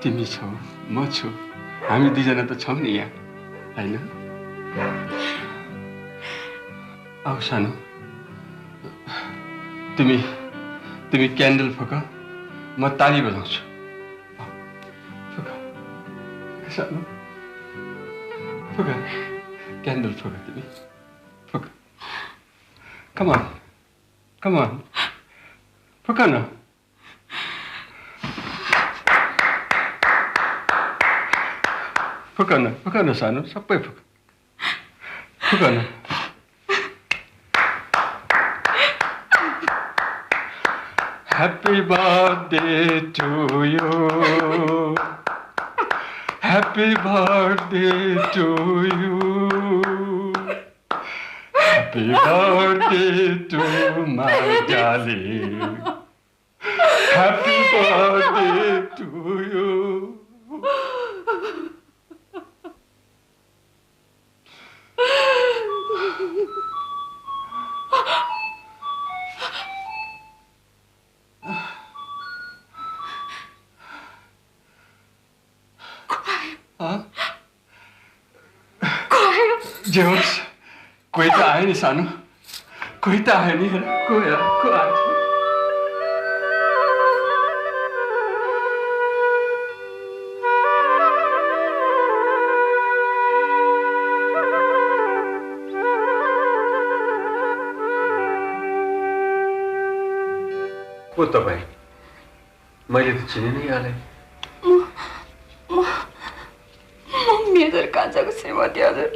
तिमी छौ, म छु, हामी दुईजना त छौँ नि यहाँ, होइन? आऊ सानो, तिमी क्यान्डल फुक, म ताली बजाउँछु। फुक सानो, फुक क्यान्डल फुक तिमी, फुक। कम अन, फुक न। फुक न सानो, सबै फुक न। Happy birthday to you. Happy birthday to you. Happy birthday to my darling. Happy birthday to you. जे होस् कोही त आयो नि सानो, कोही त आयो नि। को आयो? को तपाईँ? मैले त चिने नै हालेँ। म मेजर कान्छाको श्रीमती हजुर।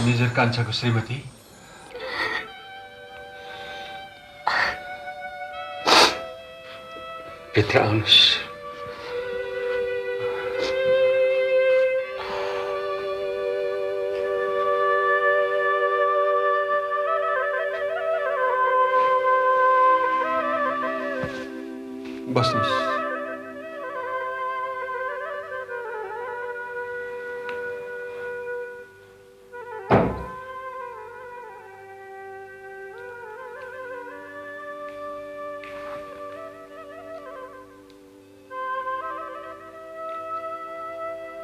मेजर कान्छाको श्रीमती? यता आउनुहोस्। बस्नुहोस्।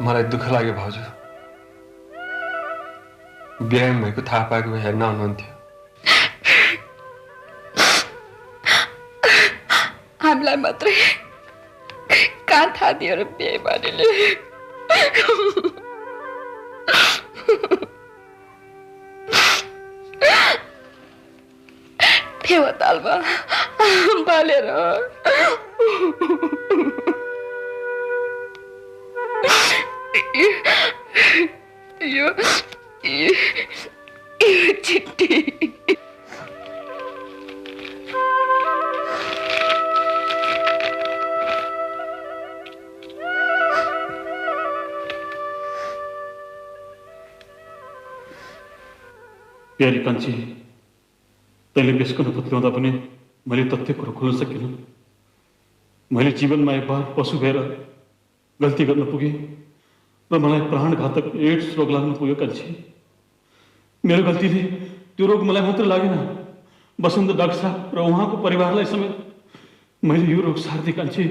मलाई दुःख लाग्यो भाउजू, बिरामी भएको थाहा पाएको हेर्न आउनुहुन्थ्यो। हामीलाई मात्रै कहाँ थाहा दियो र बिहे बानीले। फेवातालमा बालेर यो चिट्ठी प्यारी कान्छी, तैँले बेसको नपुत्ल्याउँदा पनि मैले तथ्य कुरो खोल्न सकिनँ। मैले जीवनमा एक बार पशु भएर गल्ती गर्न पुगेँ र मलाई प्राणघातक एड्स रोग लाग्न पुग्यो कान्छी। मेरो गल्तीले त्यो रोग मलाई मात्र लागेन, वसन्त डाक्टर साहब र उहाँको परिवारलाई समेत मैले यो रोग सार्दिएँ कान्छी।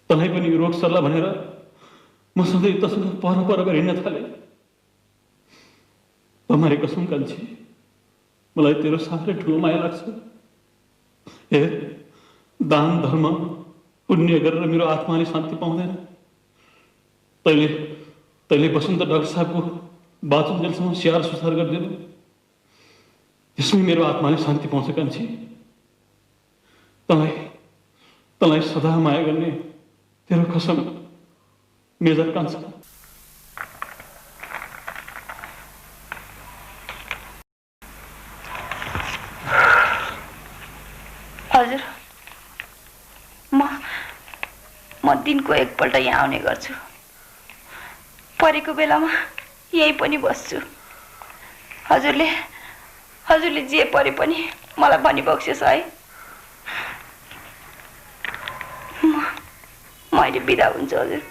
तँलाई पनि यो रोग सर्ला भनेर म सधैँ तसँग पर हिँड्न थालेँ। तुम्हारी कसम कान्छी, मलाई तेरो साह्रै ठुलो माया लाग्छ। हेर, दान धर्म पुण्य गरेर मेरो आत्माले शान्ति पाउँदैन। तैँले वसन्त डाक्टर साहबको बाँचुन्जेलसम्म स्याहार सुसार गरिदिनु, त्यसमै मेरो आत्माले शान्ति पाउँछ कान्छी। तँलाई सदा माया गर्ने तेरो कसम, मेजर कान्छा। हजुर, म दिनको एकपल्ट यहाँ आउने गर्छु। परेको बेलामा यही पनि बस्छु। हजुरले जे परे पनि मलाई भनिबक्स्योस् है। म अहिले बिदा हुन्छु हजुर।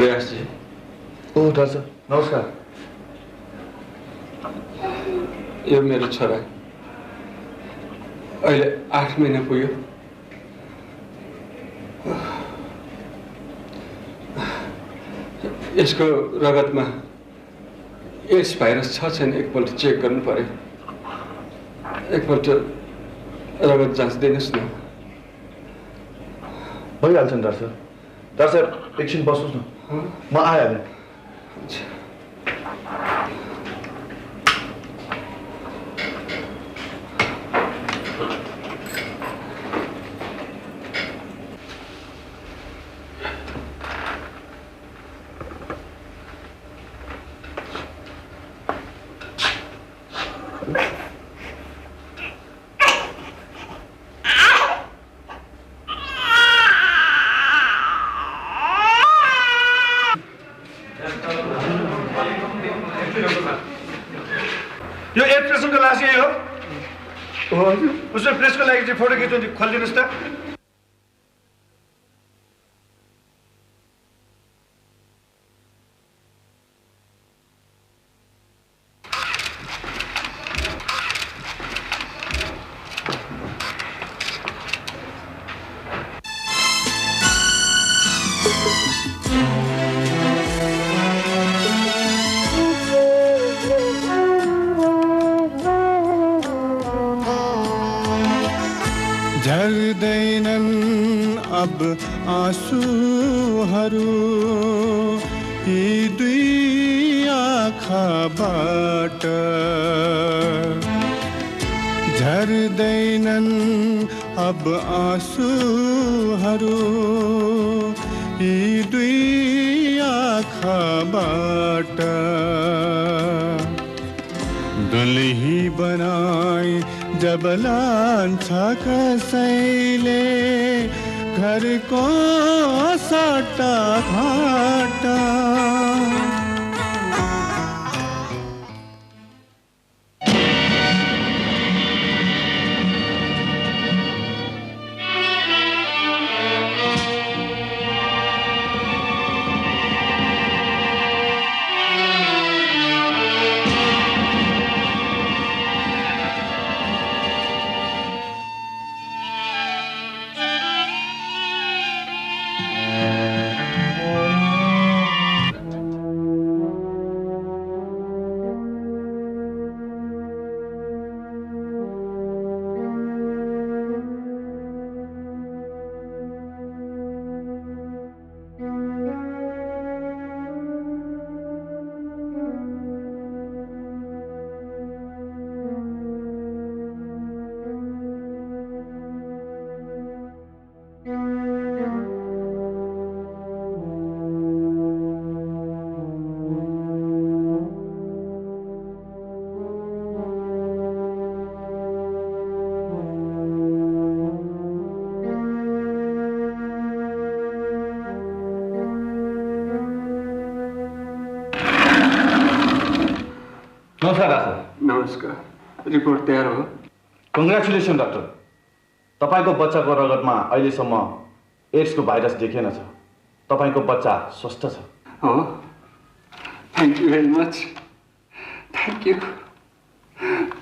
प्रयास जी। ओ डाक्टर नमस्कार। यो मेरो छोरा अहिले 8 महिना पुग्यो। यसको रगतमा एड्स भाइरस छ छैन एकपल्ट चेक गर्नु पर्यो। एकपल्ट रगत जाँच दिनुहोस् न। भइहाल्छ नि डाक्टर साहब। डाक्टर साहब एकछिन बस्नुहोस् न, म आइहालेँ। यो एड प्रेसनको लास यही हो? उसले प्रेसको लागि चाहिँ फोटो खिच्नु खोलिदिनुहोस् त। झर्दैनन् अब आँसुहरू यी दुई आँखाबाट, झर्दैनन् अब आँसुहरू यी दुई आँखाबाट। दुल्ही बनाई जब लान्छ कसैले घरको सट्टा घाटा, नमस्कार डाक्टर। नमस्कार। रिपोर्ट तयार हो? कङ्ग्रेचुलेसन डाक्टर, तपाईँको बच्चाको रगतमा अहिलेसम्म एड्सको भाइरस देखिएन छ। तपाईँको बच्चा स्वस्थ छ। हो, thank you very much. Thank you,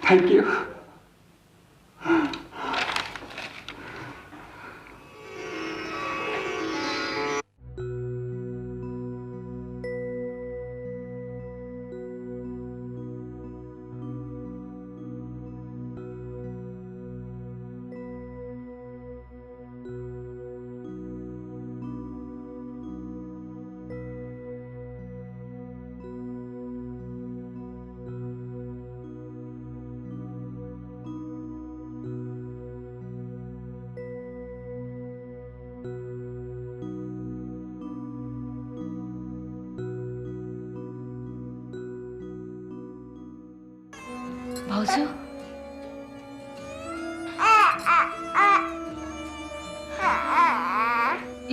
thank you. भाउजू,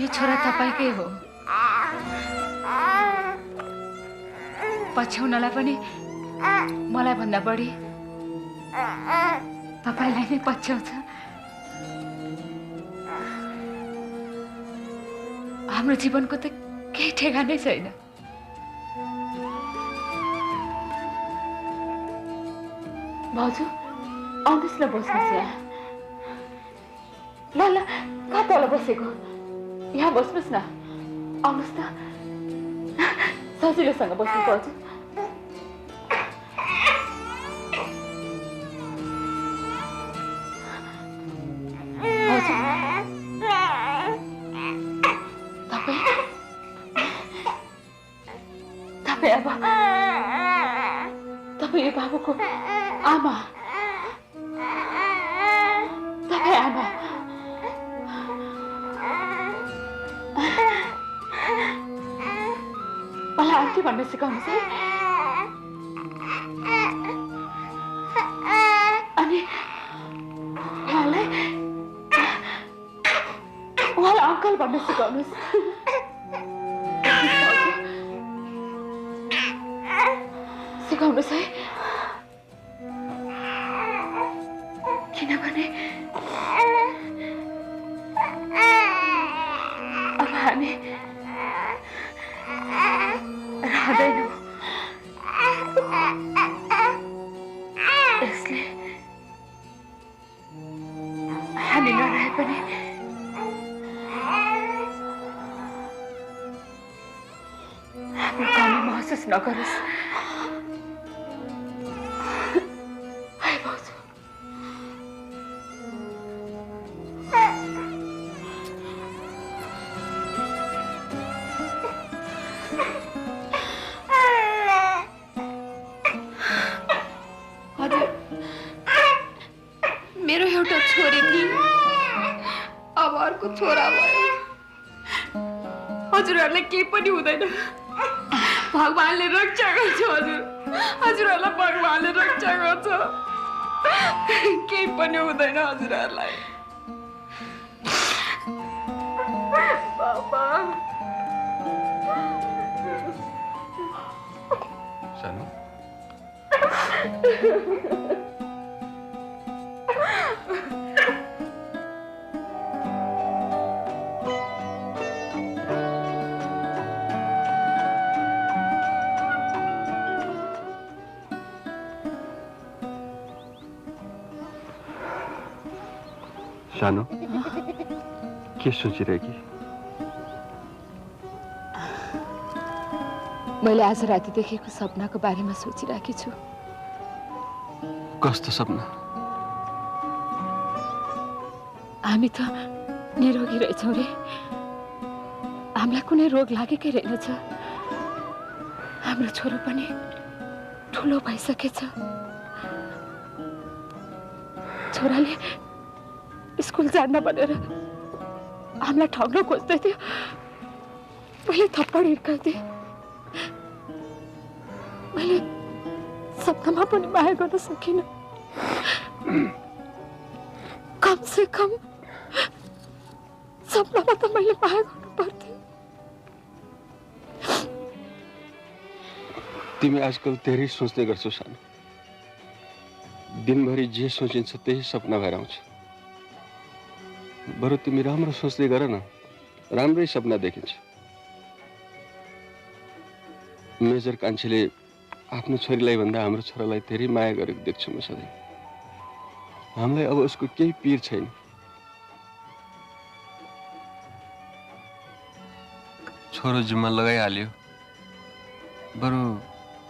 यो छोरा तपाईँकै हो। पछ्याउनलाई पनि मलाई भन्दा बढी तपाईँलाई नै पछ्याउँछ। हाम्रो जीवनको त केही ठेगानै छैन। भाउजू आउनुहोस् न, बस्नुहोस् यहाँ। ल ल कहाँ तल बसेको, यहाँ बस्नुहोस् न, आउनुहोस् न, सजिलोसँग बस्नु भाउजू। तपाईँ यो बाबुको आमा, तपाईँ आमा। मलाई आन्टी भन्न सिकाउनुहोस् है। अनि उहाँलाई अङ्कल भन्न सिकाउनुहोस्। सिकाउनुहोस् है, किनभने अब हामी रहँदैनौँ। यसले हामी नरहे पनि हाम्रो कमी महसुस नगरोस्। मेरो एउटा छोरी थिए, अब अर्को छोरा भयो। हजुरहरूलाई केही पनि हुँदैन, भगवानले रक्षा गर्छ। हजुरहरूलाई भगवानले रक्षा गर्छ, केही पनि हुँदैन हजुरहरूलाई। बाबा सानो सानो के सोचिरहेकी? मैले आज राति देखेको सपनाको बारेमा सोचिरहेकी छु। कस्तो सपना? हामी त निरोगी रहेछौँ रे, हामीलाई कुनै रोग लागेकै रहेनछ। हाम्रो छोरो पनि ठुलो भइसकेछ। छोराले स्कुल जान्न भनेर हामीलाई ठग्न खोज्दै थियो। मैले थप्पड हिर्काइदिएँ। मैले सपनामा पनि माया गर्न सकिनँ। कम से कम सपनामा त मैले माया गर्नु पर्थ्यो। तिमी आजकल धेरै सोच्दै गर्छौ सानो। दिनभरि जे सोचिन्छ त्यही सपना भएर आउँछ। बरु तिमी राम्रो सोच्दै गर न, राम्रै सपना देखिन्छ। मेजर कान्छीले आफ्नो छोरीलाई भन्दा हाम्रो छोरालाई धेरै माया गरेको देख्छु म सधैँ। हामीलाई अब उसको केही पीर छैन। छोरो जिम्मा लगाइहाल्यो, बरु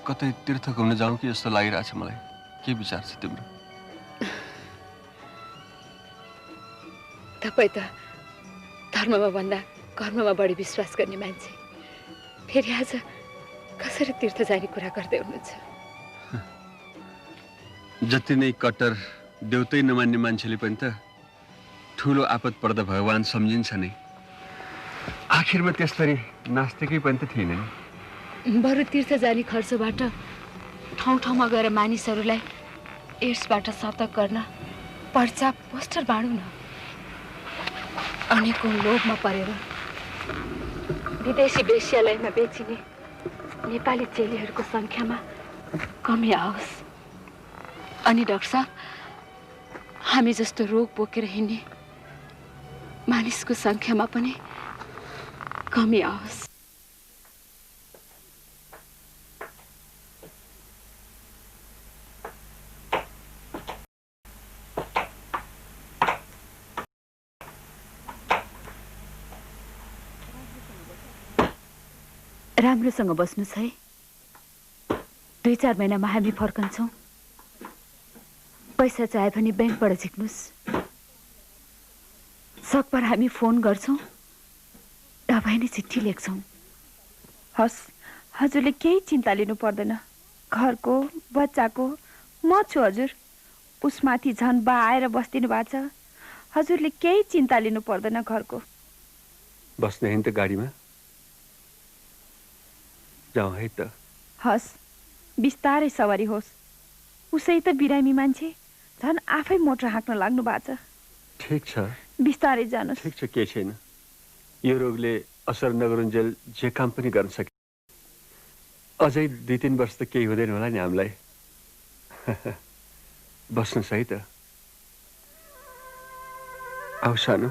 कतै तीर्थ घुम्न जाउँ कि जस्तो लागिरहेछ मलाई। के विचार छ तिम्रो? तपाईँ त धर्ममा भन्दा कर्ममा बढी विश्वास गर्ने मान्छे, फेरि आज कसरी तीर्थ जाने कुरा गर्दै हुनुहुन्छ? जति नै कट्टर देउतै नमान्ने मान्छेले पनि त ठुलो आपत पर्दा भगवान सम्झिन्छ नै। आखिरमा त्यसरी नास्तिकै पनि त थिएन नि। बरु तीर्थ जाने खर्चबाट ठाउँ ठाउँमा गएर मानिसहरूलाई एड्सबाट सतर्क गर्न पर्चा पोस्टर बाँडौँ न। अनेकौं लोभमा परेर विदेशी वेश्यालयमा बेचिने नेपाली चेलीहरूको सङ्ख्यामा कमी आओस्। अनि डाक्टर साहब, हामी जस्तो रोग बोकेर हिँड्ने मानिसको सङ्ख्यामा पनि कमी आओस्। राम्रोसँग बस्नुहोस् है। 2-4 महिनामा हामी फर्कन्छौँ। पैसा चाहियो भने ब्याङ्कबाट झिक्नुहोस्। सकभर हामी फोन गर्छौँ, तपाईँ नै चिठी लेख्छौँ। हस्, हजुरले केही चिन्ता लिनु पर्दैन। घरको बच्चाको म छु हजुर। उसमाथि झन् बा आएर बस्दिनु भएको छ। हजुरले केही चिन्ता लिनु पर्दैन घरको। बस्ने होइन त गाडीमा? जाउँ है त। हस्, बिस्तारै सवारी होस्। उसै त बिरामी मान्छे, झन् आफै मोटर हाँक्न लाग्नु भएको छ। ठिक छ, बिस्तारै जानुहोस्। ठिक छ, केही छैन। यो रोगले असर नगरुन्जेल जे काम पनि गर्न सके। अझै 2-3 वर्ष त केही हुँदैन होला नि हामीलाई। बस्नुहोस् है त। आऊ सानो।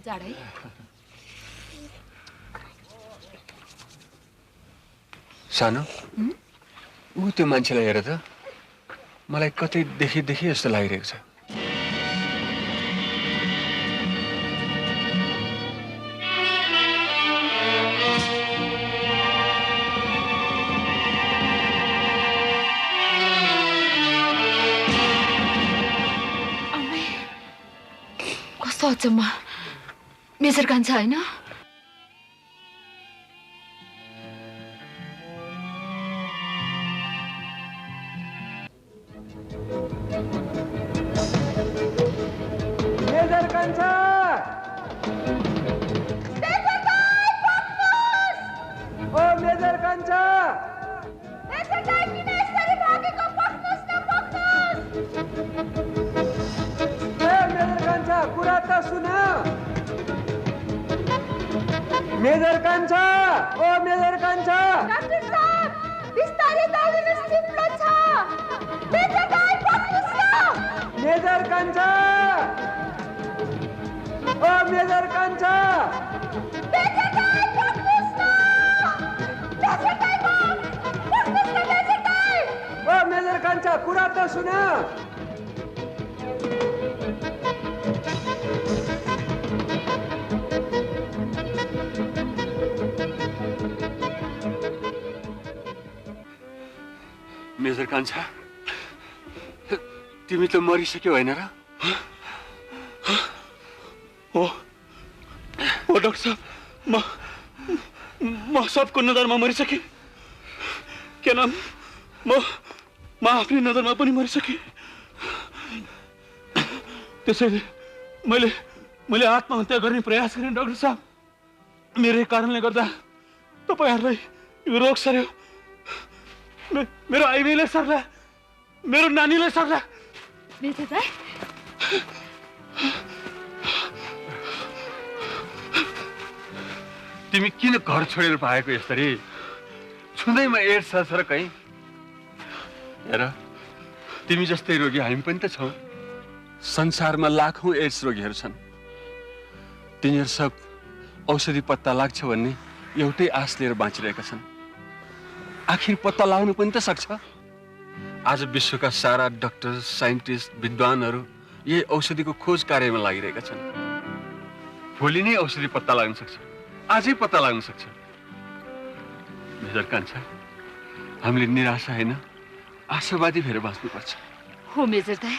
जाडै सानो ऊ त्यो मान्छेलाई हेर त, मलाई कतै देखि जस्तो लागिरहेको छ। कस्तो अचम्म, मेजर कान्छा होइन? मेजर कान्छा! ओ मेजर कान्छा! कुरा त सुन। मेजर कान्छा! ओ मेजर कान्छा! डाक्टर साहब, बिस्तारै दौडिनुहोस्, चिप्लो छ। मेजर दाइ पक्नुस् न। मेजर कान्छा! ओ मेजर कान्छा! मेजर दाइ पक्नुस् न। मेजर दाइ पक्नुस् न, मेजर दाइ। ओ मेजर कान्छा, कुरा त सुन। मेजर कान्छा, तिमी त मरिसक्यौ होइन र? हो डाक्टर साहब, म सबको नजरमा मरिसकेँ। के नाम, म आफ्नै नजरमा पनि मरिसकेँ। त्यसैले मैले आत्महत्या गर्ने प्रयास गरेँ डाक्टर साहब। मेरै कारणले गर्दा तपाईँहरूलाई यो रोग सर्यो। मेरो आइमीलाई सर्ला, मेरो नानीलाई सर्ला। मेजर दाइ, तिमी किन घर छोडेर पाएको यसरी? छुँदैमा एड्स छ र कहीँ? हेर, तिमी जस्तै रोगी हामी पनि त छौँ। संसारमा लाखौँ एड्स रोगीहरू छन्। तिनीहरू सब औषधि पत्ता लाग्छ भन्ने एउटै आश लिएर बाँचिरहेका छन्। आखिर पत्ता लाग्नु पनि त सक्छ। आज विश्वका सारा डाक्टर, साइन्टिस्ट, विद्वानहरू यही औषधिको खोज कार्यमा लागिरहेका छन्। भोलि नै औषधि पत्ता लाग्न सक्छ, आजै पत्ता लाग्न सक्छ। मेजर कान्छा, हामीले निराशा होइन आशावादी भएर बाँच्नुपर्छ। हो मेजर दाइ,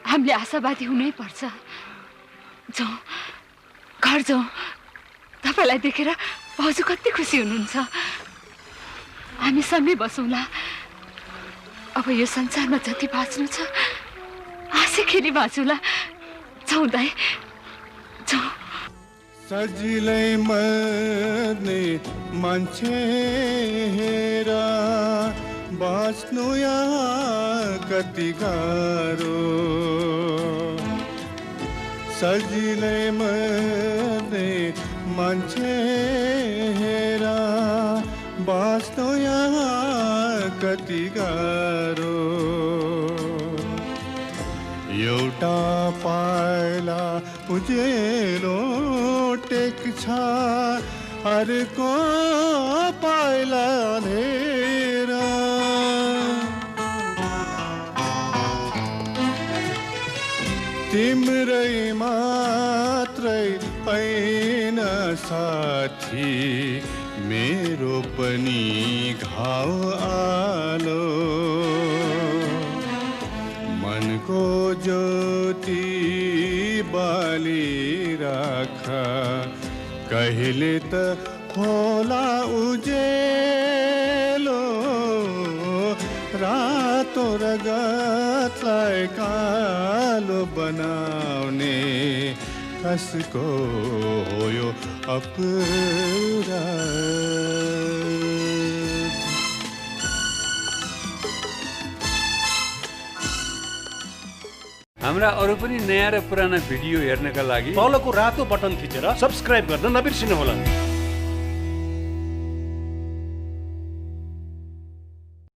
हामीले आशावादी हुनै पर्छ। जाउँ, घर जाउँ। तपाईँलाई देखेर भाउजू कति खुसी हुनुहुन्छ। हामी सँगै बसौँला। अब यो संसारमा जति बाँच्नु छ हाँसीखेरी बाँचौँला। जाउँ दाइ, जाउँ। सजिलै मर्ने मान्छे हेर बाँच्नु यहाँ कति गाह्रो। सजिलै मर्ने मान्छे हेर बाँच्नु यहाँ कति गाह्रो। एउटा पाइला उजेलो टेक्छ, अर्को पाइला अँधेर। तिम्रै मात्रै ऐन साथी, मेरो पनि घाउ आलो। मनको ज्योति बाली राख, कहिले त होला उजेलो। रातो रगतलाई कालो बनाउने कसको हो यो अपराध। हाम्रा अरू पनि नयाँ र पुराना भिडियो हेर्नका लागि तलको रातो बटन थिचेर सब्स्क्राइब गर्न नबिर्सिनुहोला।